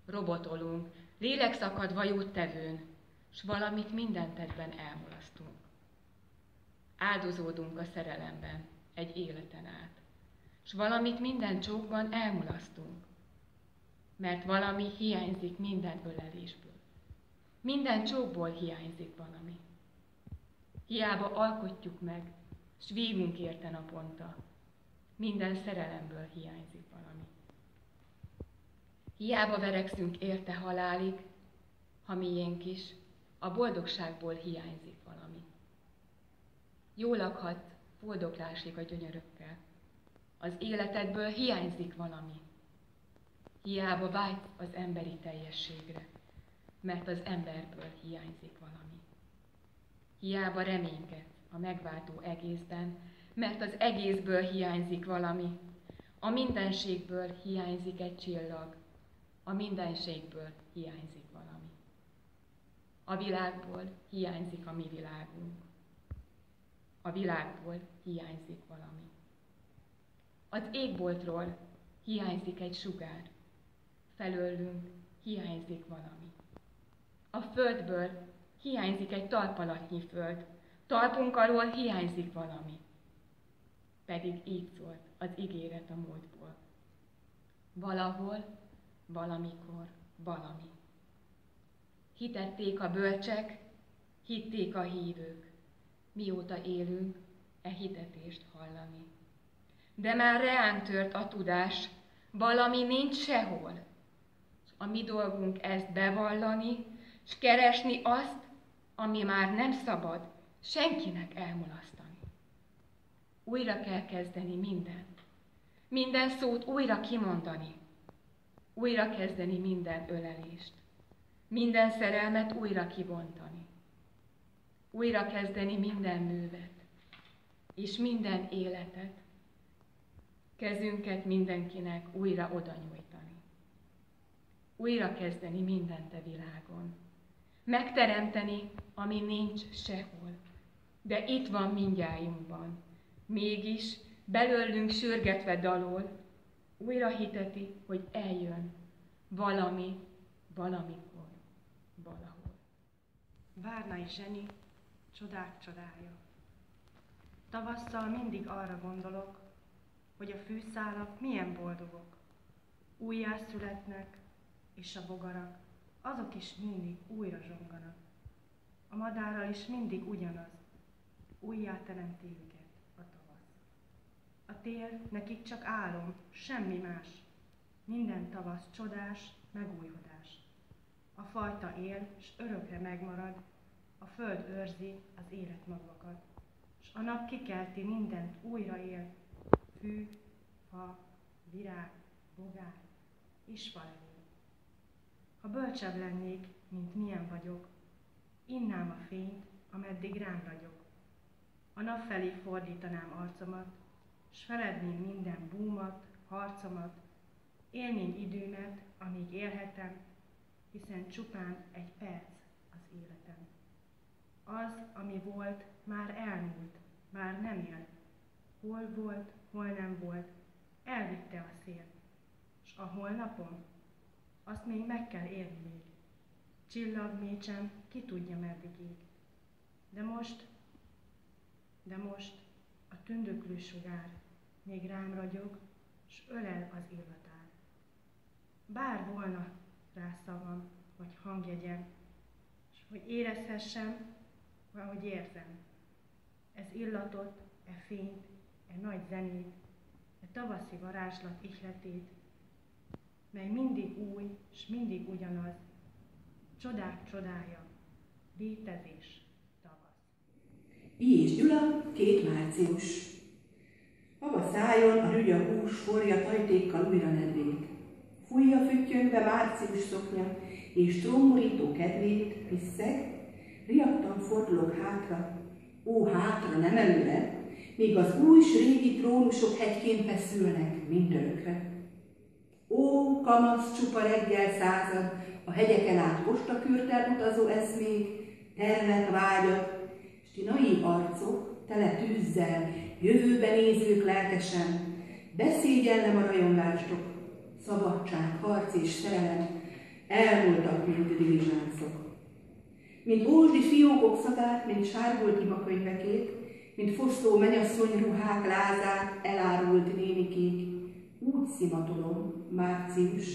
Robotolunk, lélekszakadva jóttevőn, s valamit minden tettben elmulasztunk. Áldozódunk a szerelemben egy életen át, s valamit minden csókban elmulasztunk, mert valami hiányzik minden ölelésből. Minden csókból hiányzik valami. Hiába alkotjuk meg, s vívunk érte naponta, minden szerelemből hiányzik valami. Hiába verekszünk érte halálig, ha miénk is, a boldogságból hiányzik valami. Jól lakhatsz boldoglásig a gyönyörökkel, az életedből hiányzik valami. Hiába vágysz az emberi teljességre, mert az emberből hiányzik valami. Hiába reménykedsz a megváltó egészben, mert az egészből hiányzik valami. A mindenségből hiányzik egy csillag, a mindenségből hiányzik valami. A világból hiányzik a mi világunk. A világból hiányzik valami. Az égboltról hiányzik egy sugár. Felőlünk hiányzik valami. A földből hiányzik egy talpalatnyi föld. Talpunk alól hiányzik valami. Pedig így szólt az ígéret a múltból. Valahol, valamikor, valami. Hitették a bölcsek, hitték a hívők. Mióta élünk, e hitetést hallani. De már reánk tört a tudás, valami nincs sehol. A mi dolgunk ezt bevallani, s keresni azt, ami már nem szabad senkinek elmulasztani. Újra kell kezdeni mindent. Minden szót újra kimondani. Újra kezdeni minden ölelést. Minden szerelmet újra kibontani. Újra kezdeni minden művet. És minden életet. Kezünket mindenkinek újra odanyújtani. Újra kezdeni mindent a világon. Megteremteni, ami nincs sehol. De itt van mindnyájunkban. Mégis belőlünk sürgetve dalol, újra hiteti, hogy eljön valami, valamikor, valahol. Várnai Zseni, csodák csodája. Tavasszal mindig arra gondolok, hogy a fűszálak milyen boldogok. Újjászületnek, és a bogarak, azok is mindig újra zsonganak. A madárral is mindig ugyanaz, újjáteremti őket a tavasz. A tél nekik csak álom, semmi más. Minden tavasz csodás, megújhodás. A fajta él, s örökre megmarad, a föld őrzi az életmagvakat. S a nap kikelti mindent, újra él, fű, fa, virág, bogár, és falevél. Ha bölcsebb lennék, mint milyen vagyok, innám a fényt, ameddig rám ragyog. A nap felé fordítanám arcomat, s feledném minden búmat, harcomat, élném időmet, amíg élhetem, hiszen csupán egy perc az életem. Az, ami volt, már elmúlt, már nem él. Hol volt, hol nem volt, elvitte a szél. S a holnapom, azt még meg kell élni még. Csillagmécsem, ki tudja meddig ég. De most a tündöklő sugár még rám ragyog, s ölel az illatár. bár volna rá szavam, vagy hangjegyem, és hogy érezhessem, ahogy érzem. Ez illatot, fényt, nagy zenét, tavaszi varázslat ihletét, mely mindig új, s mindig ugyanaz, csodák csodája, létezés, tavasz. I és Gyula, 2 március. Maga szájon a rügya hús forja tajtékkal újra nedvét. Fújja füttyöngve március szoknya, és trónborító kedvét, hiszeg, riadtan fordulok hátra, ó hátra, nem előre, míg az új s régi trónusok hegyként feszülnek mindörökre. Ó, kamasz csupa reggel század, a hegyeken át postakürtel utazó eszmék, tervek, vágyak, s ti naív arcok, tele tűzzel, jövőbe nézők lelkesen, beszégyellem a rajongástok, szabadság, harc és szerelem, elmúltak, mint dilizsáncok. Mint ózsdi fiókok szagát, mint sárgult imakönyvekét, mint foszló menyasszony ruhák lázát, elárult nénikék, úgy szimatolom, március,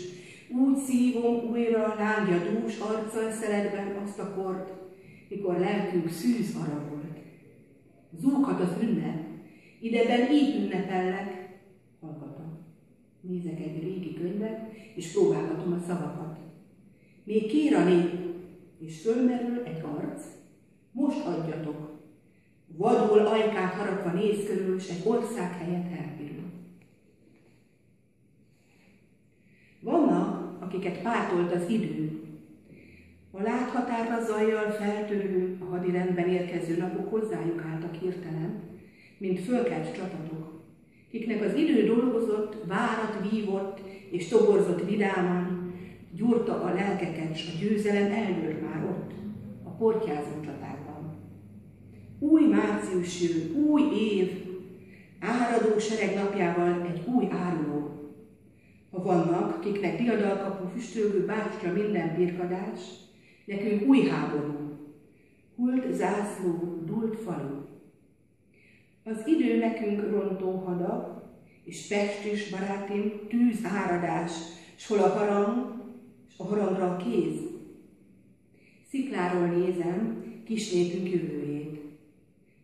úgy szívom újra lángja dús arccal szeletben azt a kort, mikor lelkünk szűz arra volt. Zúghat az ünnep, ideben így ünnepellek, hallgatom. Nézek egy régi könyvet, és próbálgatom a szavakat. Még kér a nép, és fölmerül egy arc, most adjatok. Vadul ajkát harapva néz körül, s egy ország helyett elpirul. Vannak, akiket pártolt az idő. A láthatárra zajjal feltörő, a hadirendben érkező napok hozzájuk álltak hirtelen, mint fölkelt csatatok, kiknek az idő dolgozott, várat vívott és toborzott vidáman, gyúrta a lelkeket, s a győzelem eldőlt már ott, a portyázó csatákban. Új március jön, új év, áradó sereg napjával egy új áruló. Ha vannak, kiknek diadalkapó füstölgő bástya minden birkadás, nekünk új háború, hult zászló, dult falu. Az idő nekünk rontó hada, és Pest is, barátim, tűz áradás, s hol a harang, s a harangra a kéz. Szikláról nézem kisnépünk jövőjét.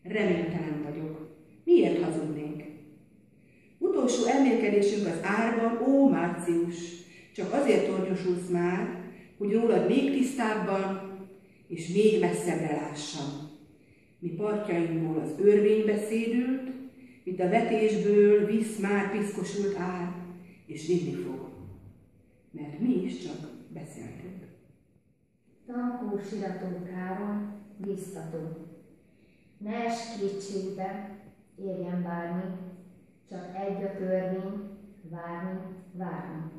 Reménytelen vagyok. Miért hazudnénk? Utolsó elmélkedésünk az árban, ó március, csak azért tornyosulsz már, hogy rólad még tisztábban és még messzebbre lássam. Mi partjainkból az örvény beszédült, mint a vetésből visz már piszkosult ár, és vinni fog. Mert mi is csak beszéltünk. Tankó sirató Károly, biztató. Ne ess kétségbe, érjen bármi, csak egy a törvény, várni, várni.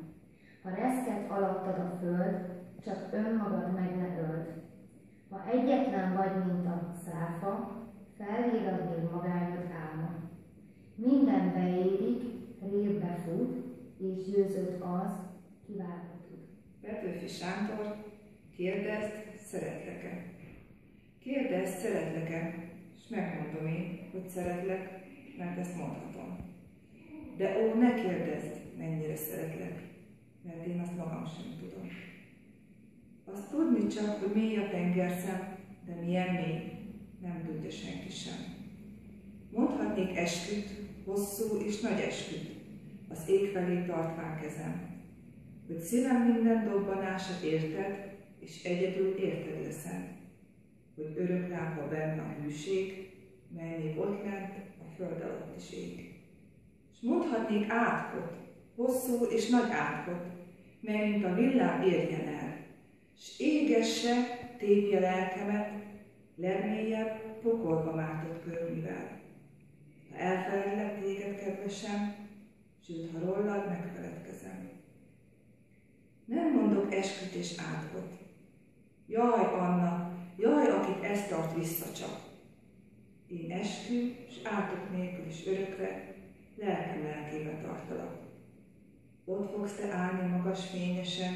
Ha reszket alattad a föld, csak önmagad meg ne öld. Ha egyetlen vagy, mint a száfa, felvillad még magányod álma. Minden beérik, révbe fut, és győzött az, ki várni tud. Petőfi Sándor, kérdezd, szeretlek-e? Kérdezd, szeretlek-e? És megmondom én, hogy szeretlek, mert ezt mondhatom. De ó, ne kérdezd, mennyire szeretlek, mert én azt magam sem tudom. Azt tudni csak, hogy mély a tengerszem, de milyen mély, nem tudja senki sem. Mondhatnék esküt, hosszú és nagy esküt, az ég felé tartván kezem, hogy szívem minden dobbanását érted, és egyedül érted leszem, hogy örök lába benne a hűség, mely még ott lent a föld alatt is ég. És mondhatnék átkot, hosszú és nagy átkot, mely mint a villám érjen el, s égesse, tépje lelkemet, legmélyebb pokolba mártott körmivel. Ha elfeledlek téged, kedvesem, sőt, ha rólad megfeledkezem. Nem mondok esküt és átkot. Jaj, Anna, jaj, akit ez tart vissza csak. Én eskü és átok nélkül is örökre, lelkem lelkébe tartalak. Ott fogsz te állni magas fényesen,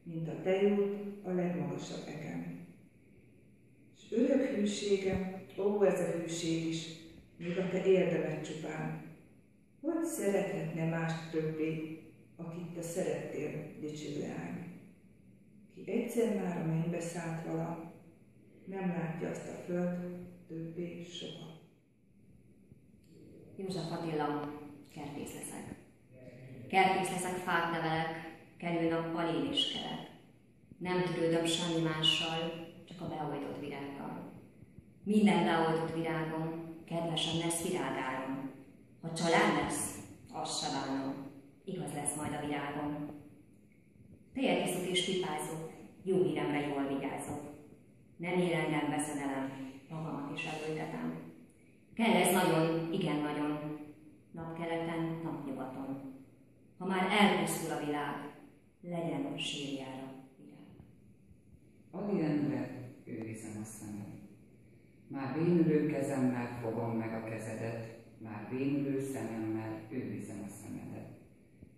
mint a tejút a legmagasabb egen. És örök hűségem, ó, ez a hűség is, még a te érdemed csupán. Hogy szerethetne mást többé, akit te szerettél, dicső leány. Ki egyszer már a mennybe szállt vala, nem látja azt a föld többé soha. József Attila, kertész leszek. Kertész leszek, fát nevelek, kelő nappal én is kelek. Nem törődöm semmi mással, csak a beoltott virággal. Minden beoltott virágom kedvesen lesz virágáron. Ha család lesz, azt se bánom, igaz lesz majd a virágom. Tejet iszok és pipázok, jó híremre jól vigyázok. Nem ér engem veszedelem, magamat is elültetem. Kell ez nagyon, igen nagyon, napkeleten, napnyugaton. Ha már elpusztul a világ, legyen a sírjára virág. Adi rendre, őrizem a szemed. Már bénülő kezemmel fogom meg a kezedet, már bénülő szememmel őrizem a szemedet.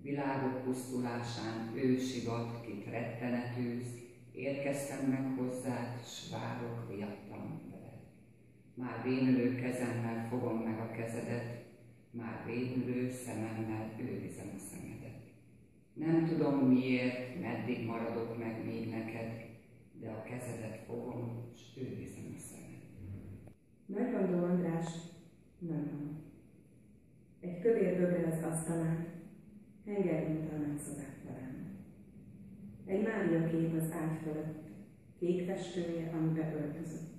Világok pusztulásán ősigat, kit rettenet ősz, érkeztem meg hozzád, s várok riadtan veled. Már bénülő kezemmel fogom meg a kezedet, már bénülő szememmel őrizem a szemedet. Nem tudom miért, meddig maradok meg még neked, de a kezedet fogom, s őrizem a szemedet. Nagyvandó András, nagyon. Egy kövér bögre az asztalán, henger mint a nagyszobák talán. Egy Mária kép az ágy fölött, kék festője, amibe öltözött.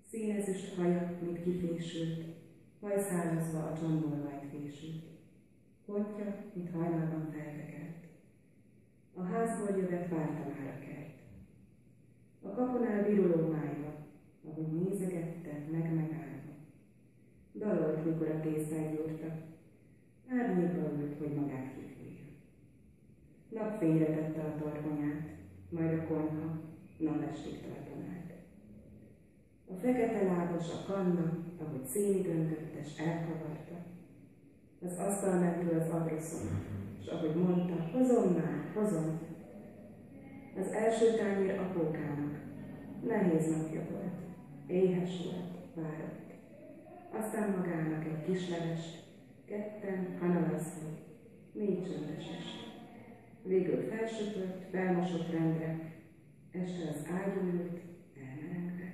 Színezüst haja, mint kifésült, hajszálazva a csontból majd fésült. Pontja, mint hajnalban feltekert. A házból jövet várta már a kert. A kapunál viruló májva, ahogy nézegette, megállva. Dalolt, mikor a tésztát gyúrta, árnyékba ült, hogy magát kifújja. Napfényre tette a torkonyát, majd a konyha napestig tartanált. A fekete lábas a kanna, ahogy szénig öntötte, s elkavarta. Az asztal mentől az adroszon, s ahogy mondta, hozom már, hozom. Az első tányér apókának nehéz napja volt, éhes volt, várott. Aztán magának egy kis levest, ketten hanalasztva, 4 csöndes est. Végül felsöpört, felmosott rendre, este az ágyon ült, elmerengve.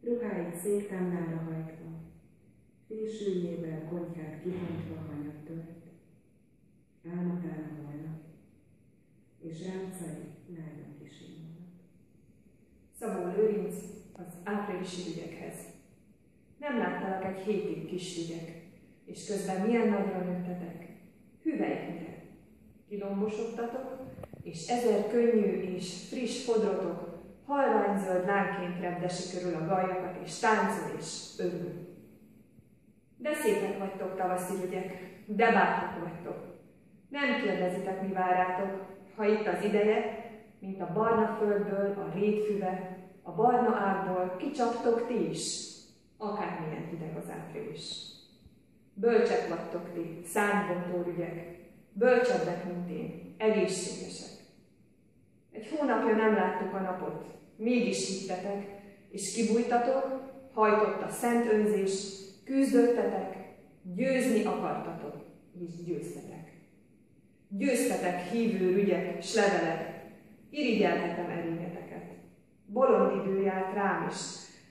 Ruháit széktámlára hajtva, fésűjével konyhát kibontva hanyat tört. Álmatára holnap, és ráncai lágyan kisimulnak. Szabó Lőrinc az áprilisi ügyekhez. Nem láttalak egy hétig kis ügyek, és közben milyen nagyra nőttetek. Hüvelyküket. Kilombosodtatok, és 1000 könnyű és friss fodrotok halványzöld lánként repdesi körül a galjakat, és táncol és örül. De szépek vagytok, tavaszi ügyek, de bátrak vagytok. Nem kérdezitek, mi várátok, ha itt az ideje, mint a barna földből a rétfüve, a barna ágból kicsaptok ti is, akármilyen hideg az április. Bölcsek vagytok ti, szárnybontó ügyek, bölcsebbek, mint én, egészségesek. Egy hónapja nem láttuk a napot, mégis hittetek, és kibújtatok, hajtott a szent önzés, küzdöttetek, győzni akartatok, és győztetek. Győztetek, hívő ügyek, s levelek, irigyelhetem erényeteket. Bolond idő járt rám is,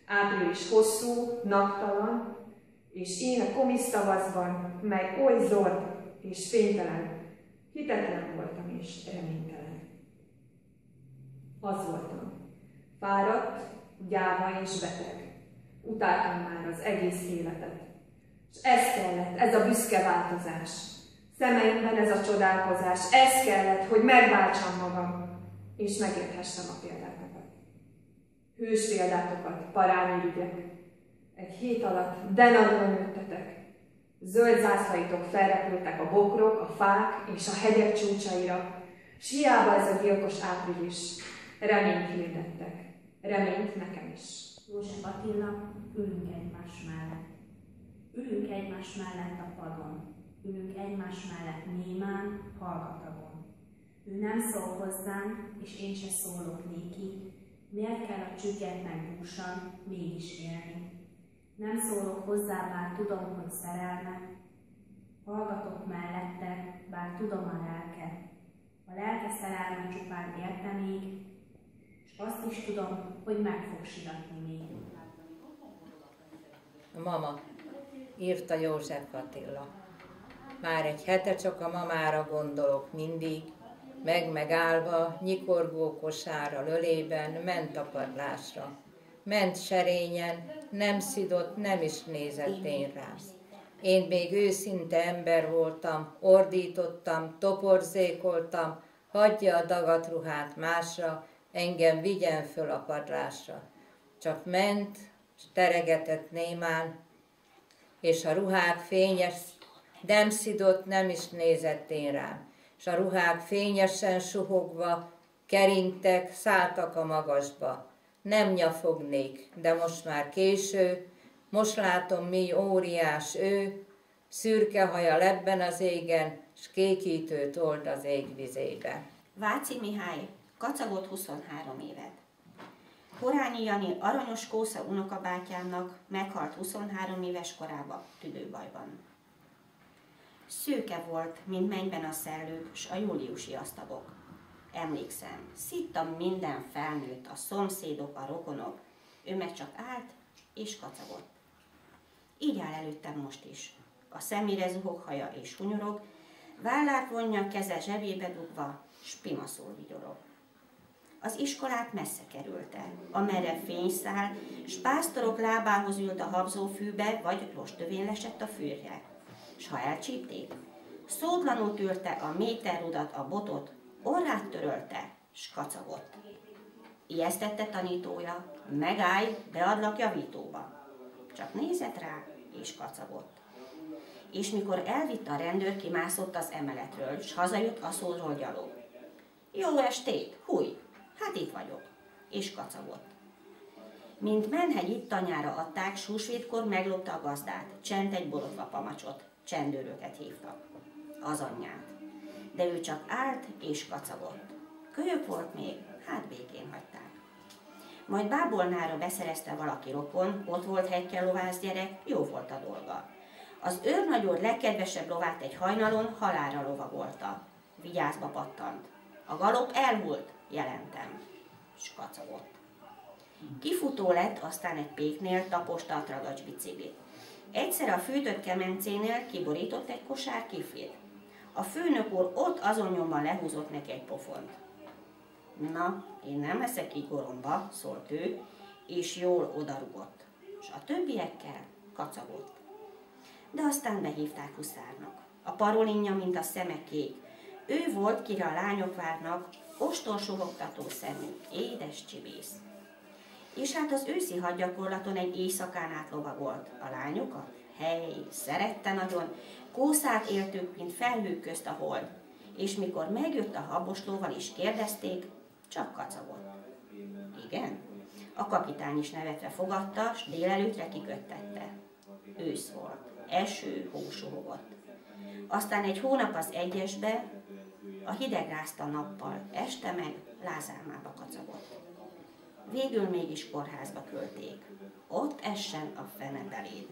április hosszú, naptalan, és én a komisz tavaszban, mely oly zord és fénytelen, hitetlen voltam és reménytelen. Az voltam, fáradt, gyáva és beteg, utáltam már az egész életet. És ez kellett, ez a büszke változás, szemeimben ez a csodálkozás, ez kellett, hogy megváltsam magam, és megérthessem a példátokat. Hős példátokat, parányi ügyek. Egy hét alatt de nagyra nőttetek. Zöld zászlaitok felrepültek a bokrok, a fák és a hegyek csúcsaira, s hiába ez a gyilkos április, reményt hirdettek, reményt nekem is. József Attila, ülünk egymás mellett. Ülünk egymás mellett a padon, ülünk egymás mellett némán, hallgatagon. Ő nem szól hozzám, és én se szólok néki, miért kell a csüggetnek dúsan mégis élni. Nem szólok hozzá, bár tudom, hogy szerelme, Hallgatok mellette, bár tudom a lelke. A lelke szerelme csupán érte még, és azt is tudom, hogy meg fog siratni még. A mama, írta József Attila. Már egy hete csak a mamára gondolok mindig, megállva, nyikorgó kosárral ölében ment a padlásra. Ment serényen, nem szidott, nem is nézett én rám. Én még őszinte ember voltam, ordítottam, toporzékoltam, hagyja a dagat ruhát másra, engem vigyen föl a padlásra. Csak ment, s teregetett némán, és a ruhák fényes, nem szidott, nem is nézett én rám. És a ruhák fényesen suhogva, keringtek, szálltak a magasba. Nem nyafognék, de most már késő, most látom, mi óriás ő, szürke haja lebben az égen, s kékítőt old az ég vizébe. Váci Mihály kacagott 23 évet. Horányi Jani Aranyos Kósza unokabátyámnak meghalt 23 éves korában tüdőbajban. Szőke volt, mint mennyben a szellők, s a júliusi asztagok. Emlékszem, szittam minden felnőtt, a szomszédok, a rokonok, ő meg csak állt és kacagott. Így áll előttem most is. A szemére zuhog haja és hunyorog, vállát vonja, keze zsebébe dugva, s pimaszul vigyorog. Az iskolát messze kerülte, amerre fény száll, s pásztorok lábához ült a habzófűbe, vagy rostövén lesett a fűrje. S ha elcsípték, szótlanul tűrte a méterrudat, a botot, orrát törölte, s kacagott. Ijesztette tanítója, megállj, beadlak javítóba. Csak nézett rá, és kacagott. És mikor elvitte a rendőr, kimászott az emeletről, s hazajött a szóról gyalog. Jó estét, húj, hát itt vagyok, és kacagott. Mint menhegy itt tanyára adták, s húsvétkor meglopta a gazdát, csent egy borotva pamacsot, csendőröket hívtak, az anyját. De ő csak állt és kacagott. Kölyök volt még, hát békén hagyták. Majd Bábolnára beszerezte valaki rokon, ott volt hegykel lovász gyerek, jó volt a dolga. Az őrnagyúr legkedvesebb lovát egy hajnalon halálra lovagolta. Vigyázba pattant. A galop elhult, jelentem, s kacagott. Kifutó lett, aztán egy péknél taposta a tragacs biciklit. Egyszer a fűtött kemencénél kiborított egy kosár kiflit. A főnök úr ott azon nyomban lehúzott neki egy pofont. Na, én nem eszek így goromba, szólt ő, és jól odarugott, és a többiekkel kacagott. De aztán behívták huszárnak. A parolinja, mint a szeme kék. Ő volt, kire a lányok várnak, ostorsuhogtató szemű, édes csibész. És hát az őszi hadgyakorlaton egy éjszakán át lovagolt. A lányokat, hely, szerette nagyon, kószát éltük, mint felhők közt a hold. És mikor megjött a haboslóval is kérdezték, csak kacagott. Igen? A kapitány is nevetve fogadta, s délelőtre kiköttette. Ősz volt, eső, hó suhogott. Aztán egy hónap az egyesbe, a hideg rázta nappal, este meg lázálmába kacagott. Végül mégis kórházba küldték. Ott essen a feneteléd.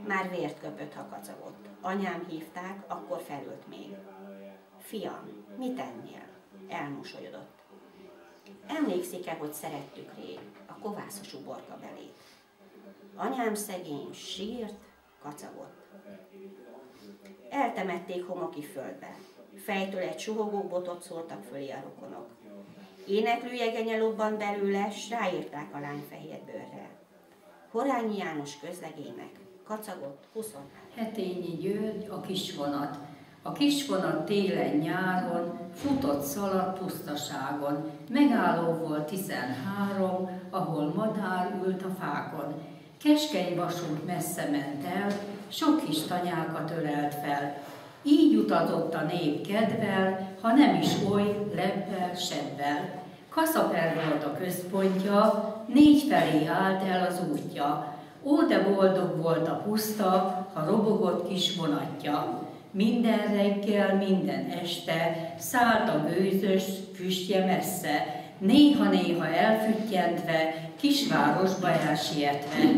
Már vért köpött, ha kacagott. Anyám hívták, akkor felült még. Fiam, mit ennél? Elmosolyodott. Emlékszik-e, hogy szerettük rég a kovászos uborka belét? Anyám szegény sírt, kacagott. Eltemették homoki földbe. Fejtől egy suhogó botot szórtak fölé a rokonok. Éneklő jegenye lobbant belőle, s ráírták a lány fehér bőrre. Horányi János közlegének, kacagott 23. Hetényi György, a kisvonat. A kisvonat télen-nyáron futott, szaladt pusztaságon. Megálló volt 13, ahol madár ült a fákon. Keskeny vasút messze ment el, sok kis tanyákat ölelt fel. Így utazott a nép kedvel, ha nem is oly lebbel, sebbel. Kaszaper volt a központja, 4 felé állt el az útja. Ó, de boldog volt a puszta, ha robogott kis vonatja. Minden reggel, minden este szállt a gőzös füstje messze, néha-néha elfüttyentve, kisvárosba elsietve.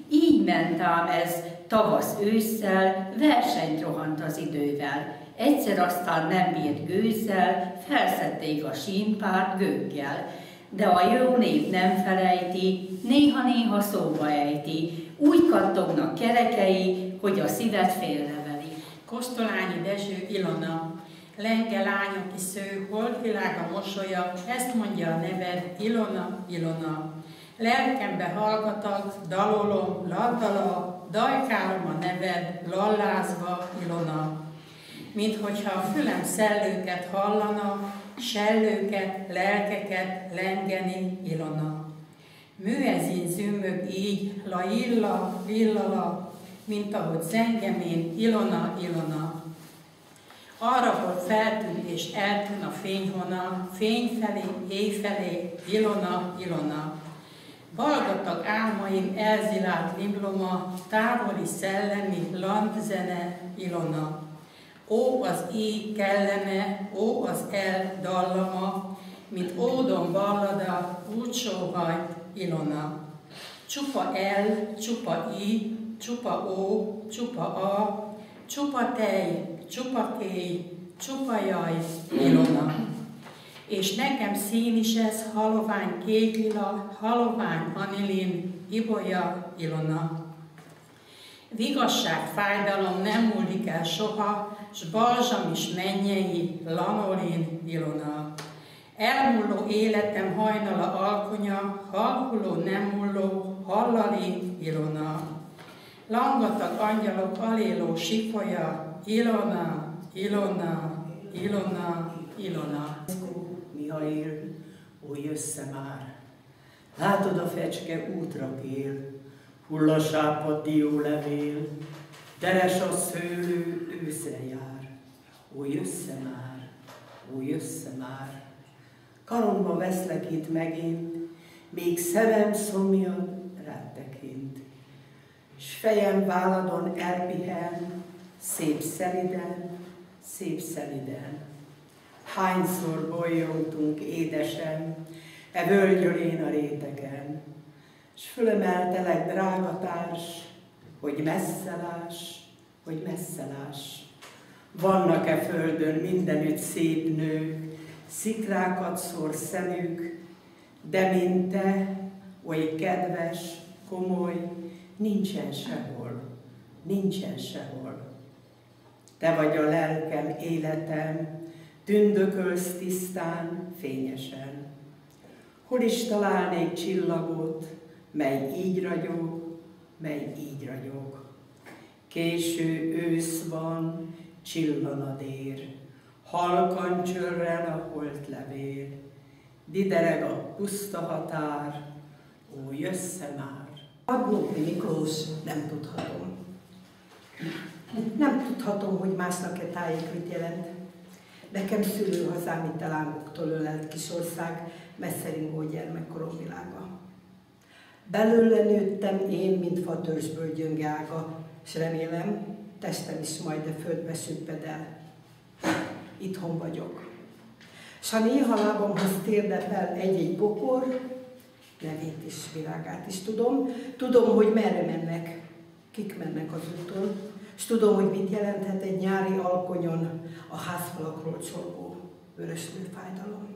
Így ment ám ez tavasz ősszel, versenyt rohant az idővel. Egyszer aztán nem bírt gőzzel, felszedték a sínpárt gőggel. De a jó nép nem felejti, néha-néha szóba ejti, úgy kattognak kerekei, hogy a szívet félreveli. Kostolányi Dezső Ilona, lenge lány, aki sző, holdvilág a mosolya, ezt mondja a neved, Ilona, Ilona. Lelkembe hallgatag, dalolom, laddala, dajkálom a neved, lallázva, Ilona. Minthogyha a fülem szellőket hallana, sellőket, lelkeket lengeni, Ilona. Műezin zümmög így, la illa, lillala, mint ahogy zengemén, Ilona, Ilona. Arra, hogy feltűn és eltűn a fényhona, fény felé, éjfelé, Ilona, Ilona. Balgatag álmaim elzilált limloma, távoli szellemi landzene, Ilona. Ó az I kelleme, ó az L dallama, mint ódon ballada, úgy sóhajt, Ilona. Csupa L, csupa I, csupa O, csupa A, csupa tej, csupa kéj, csupa jaj, Ilona. És nekem szín is ez, halovány kéklila, halovány anilin, ibolya, Ilona. Vigasság, fájdalom nem múlik el soha, s balzsam is mennyei, lanolin, Ilona. Elmulló életem hajnala alkonya, halkuló nem mulló, hallalin, Ilona. Langatag angyalok aléló sifolya, Ilona, Ilona, Ilona, Ilona. Mihail, ó, jössze már! Látod, a fecske útra kél, hull a sápadt diólevél, deres a szőlő, őszre jár. Ó, jössze már! Ó, jössze már! Karomba veszlek itt megint, még szemem szomjad rád tekint. S fejem válladon elpihen, szép szeliden. Hányszor bolyongtunk édesen, e völgyölén a rétegen, s fölemeltelek, drága társ, hogy messze láss. Vannak-e földön mindenütt szép nők, szikrákat szór szemük, de mint te, oly kedves, komoly, nincsen sehol. Te vagy a lelkem, életem, tündökölsz tisztán, fényesen. Hol is találnék csillagot, mely így ragyog. Késő ősz van, csillan a dér, halkan csörren a holtlevél. Didereg a puszta határ, ó, jössze már! Agnópi Miklós, nem tudhatom. Nem tudhatom, hogy másnak-e tájék mit jelent. Nekem szülőhazám itt a lángoktól ölelt kisország, messze ringó gyermekkorom világa. Belőle nőttem én, mint fatörzsből gyönge ága, s remélem, testem is majd a földbe süpped el. Itthon vagyok. S ha néha lábamhoz térdepel egy-egy bokor, nevét is, világát is tudom, hogy merre mennek, kik mennek az úton, és tudom, hogy mit jelenthet egy nyári alkonyon a házfalakról csorgó vöröslő fájdalom.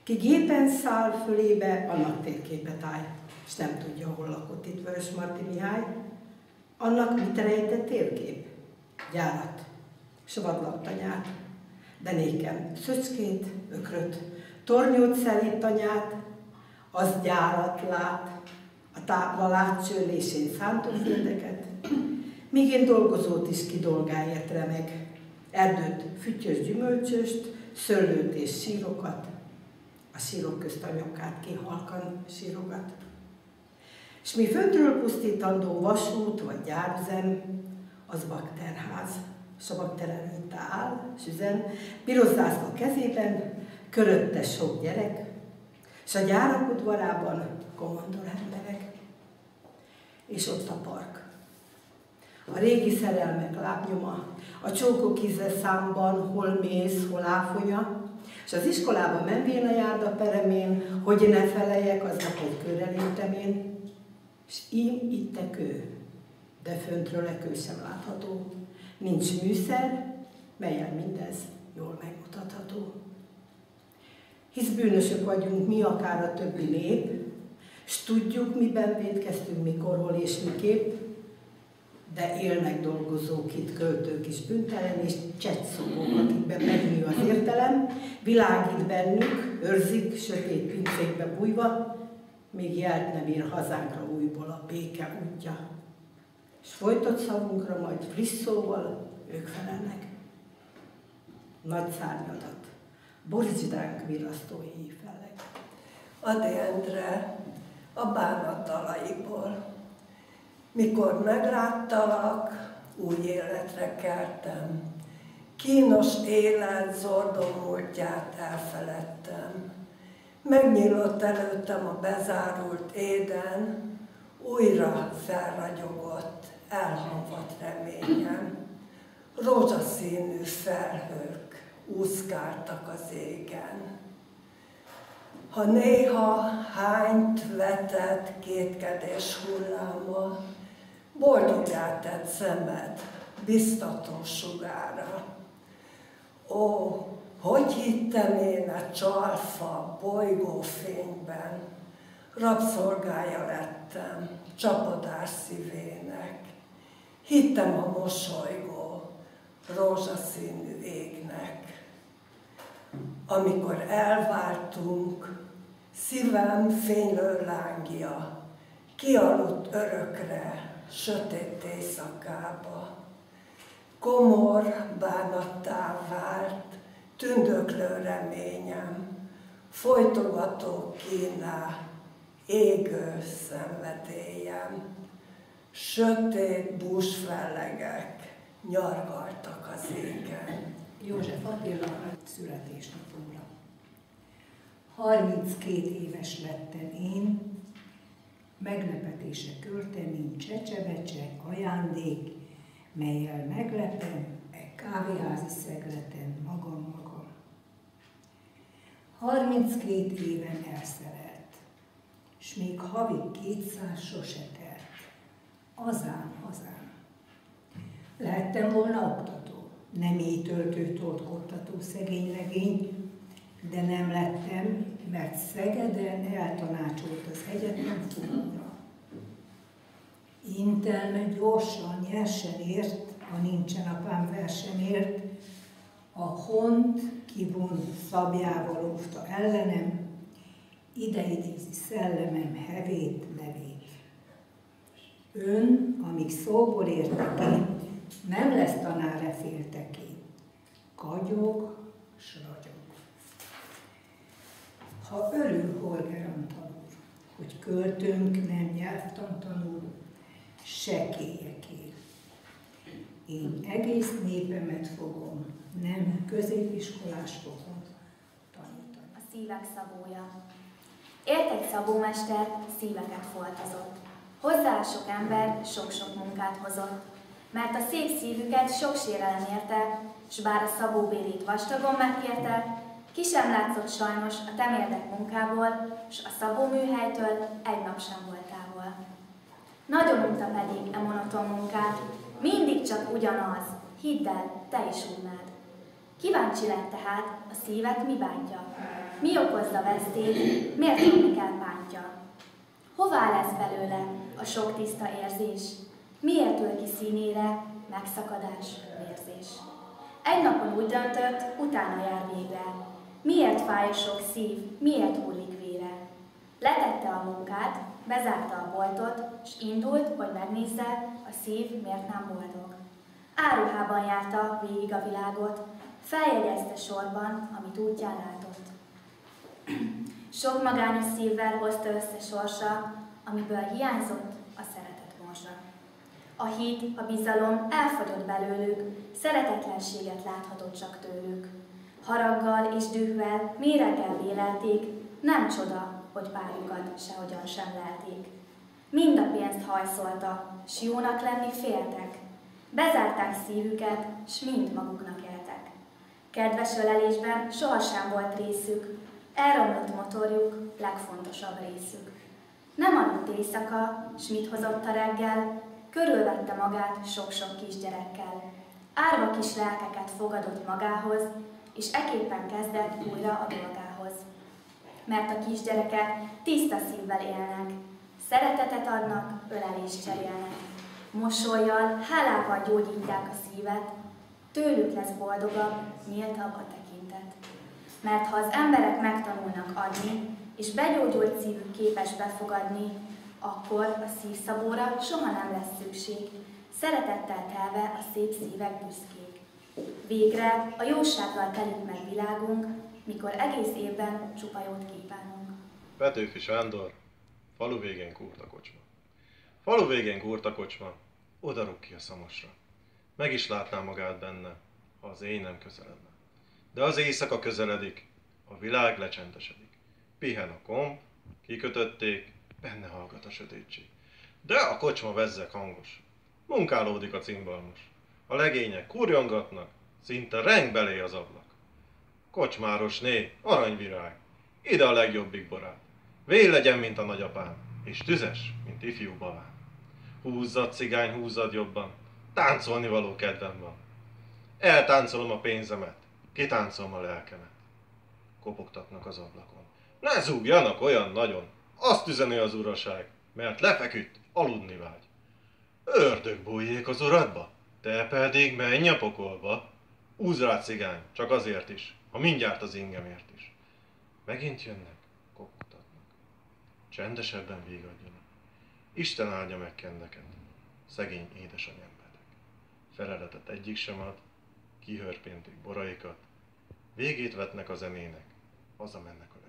Ki gépen száll fölébe, annak térképet állj, és nem tudja, hol lakott itt Vörösmarty Mihály. Annak mit rejtett térkép? Gyárat, s vadlattanyát, de nékem szöcskét, ökröt, tornyót szelít tanyát, az gyárat lát, a tábla látcsőlésén szántóföldeket, míg én dolgozót is ki dolgáért remeg, erdőt, füttyös gyümölcsöst, szőlőt és sírokat, a sírok közt a nyokát ki halkan sírogat. És mi föntről pusztítandó vasút vagy gyárüzem, az bakterház, s a bakter előtte áll, s üzen, piros zászló kezében, körötte sok gyerek, s a gyárak udvarában kommandor emberek. És ott a park. A régi szerelmek lábnyoma, a csókok íze számban, hol mész, hol áfonya, és az iskolába menvén a járda peremén, hogy ne feleljek, aznap egy körre léptem én. S ím ittek ő, de föntről kő sem látható, nincs műszer, melyen mindez jól megmutatható. Hisz bűnösök vagyunk mi, akár a többi nép, s tudjuk, miben vétkeztünk, mikor, hol és miképp, de élnek dolgozók itt, költők is bűntelen, és csetszógók, akikben megnő az értelem, világít bennük, őrzik, sötét pincékbe bújva, míg jelt nem ér hazánkra újból a béke útja. S folytott szavunkra majd friss szóval ők felelnek. Nagy szárnyadat, borítsd ránk virasztó éjfelleg. Adi Endre, a bánat dalaiból. Mikor megláttalak, új életre keltem. Kínos élet zordó múltját elfeledtem. Megnyílott előttem a bezárult éden, újra felragyogott, elhamvadt reményem. Rózsaszínű felhők úszkáltak az égen. Ha néha hányt vetett kétkedés hulláma, boldoggá tett szemed biztató sugára. Ó, hogy hittem én a csalfa bolygófényben, rabszolgája lettem csapadás szívének. Hittem a mosolygó, rózsaszínű égnek. Amikor elváltunk, szívem fénylő lángja kialudt örökre, sötét éjszakába. Komor bánattá vált, tündöklő reményem, folytogató kínál, égő szenvedélyem. Sötét búsfellegek nyargaltak az égen. József Attila születésnapomra. 32 éves lettem én, meglepetése körte, mint csecsebecse, ajándék, mellyel meglepem, kávéházi szegleten magam. 32 éven elszerelt, s még havi 200 sose telt. Azán. Lehettem volna oktató, nem így töltő-toltkodtató szegény legény, de nem lettem, mert Szegeden eltanácsolt az egyetem fúra. Intelme gyorsan, nyersen ért, ha nincsen apám versenyért, a hont kivont szabjával óvta ellenem, ide idézi szellemem hevét, nevét. Ön, amíg szóból értek én, nem lesz tanár-e féltekén. Kagyog, s ragyog. Ha örül Holgeran tanúr, hogy költőnk nem nyelvtan tanul, se kélyekért. Én egész népemet fogom, nem középiskolás fogom tanítani. A szívek szabója. Ért egy szabómester, szíveket foltozott. Hozzá sok ember sok-sok munkát hozott, mert a szép szívüket sok sérelem érte, s bár a szabóbérét vastagon megkérte, ki sem látszott sajnos a temérdek munkából, s a szabóműhelytől egy nap sem volt távol. Nagyon unta pedig e monoton munkát, mindig csak ugyanaz, hidd el, te is unnád. Kíváncsi lett tehát, a szívet mi bántja, mi okozza vesztét, miért jönnek el pántja. Hová lesz belőle a sok tiszta érzés, miért ül ki színére megszakadás, vérzés. Egy napon úgy döntött, utána jár végre, miért fáj a sok szív, miért hullik vére. Letette a munkát, bezárta a boltot, s indult, hogy megnézze, a szív miért nem boldog. Áruhában járta végig a világot, feljegyezte sorban, amit útján látott. Sok magányos szívvel hozta össze sorsa, amiből hiányzott a szeretet morzsa. A hit, a bizalom elfogyott belőlük, szeretetlenséget láthatott csak tőlük. Haraggal és dühvel méreggel vélelték, nem csoda, hogy párjukat sehogyan sem lelték. Mind a pénzt hajszolta, s jónak lenni féltek. Bezárták szívüket, s mind maguknak éltek. Kedves ölelésben sohasem volt részük, elromlott motorjuk legfontosabb részük. Nem aludt éjszaka, s mit hozott a reggel, körülvette magát sok-sok kisgyerekkel. Árva kis lelkeket fogadott magához, és eképpen kezdett újra a dolgához. Mert a kisgyerekek tiszta szívvel élnek, szeretetet adnak, ölelést cserélnek. Mosollyal, hálával gyógyítják a szívet, tőlük lesz boldogabb, nyíltabb a tekintet. Mert ha az emberek megtanulnak adni, és begyógyult szívük képes befogadni, akkor a szívszabóra soha nem lesz szükség, szeretettel telve a szép szívek büszkék. Végre a jósággal telik meg világunk, mikor egész évben csupa jót kívánunk. Petőfi Sándor, falu végén kúrt a kocsma. Falu végén kúrt a kocsma, oda rúg ki a szamosra. Meg is látná magát benne, ha az éj nem közeledne. De az éjszaka közeledik, a világ lecsendesedik. Pihen a komp, kikötötték, benne hallgat a sötétség. De a kocsma bezzeg hangos, munkálódik a cimbalmos. A legények kurjongatnak, szinte reng belé az ablak. Kocsmárosné, aranyvirág, ide a legjobbik barát. Vél legyen, mint a nagyapám, és tüzes, mint ifjú balán. Húzzad, cigány, húzzad jobban, táncolni való kedvem van. Eltáncolom a pénzemet, kitáncolom a lelkemet. Kopogtatnak az ablakon. Ne zúgjanak olyan nagyon, azt üzeni az uraság, mert lefeküdt, aludni vágy. Ördög bújjék az uradba, te pedig menj a pokolba. Húzz rá, cigány, csak azért is, ha mindjárt az ingemért is. Megint jönnek, kopogtatnak. Csendesebben vígadjanak. Isten áldja meg kendeket, szegény édesanyám beteg. Feleletet egyik sem ad, kihörpintik boraikat, végét vetnek a zenének, hazamennek a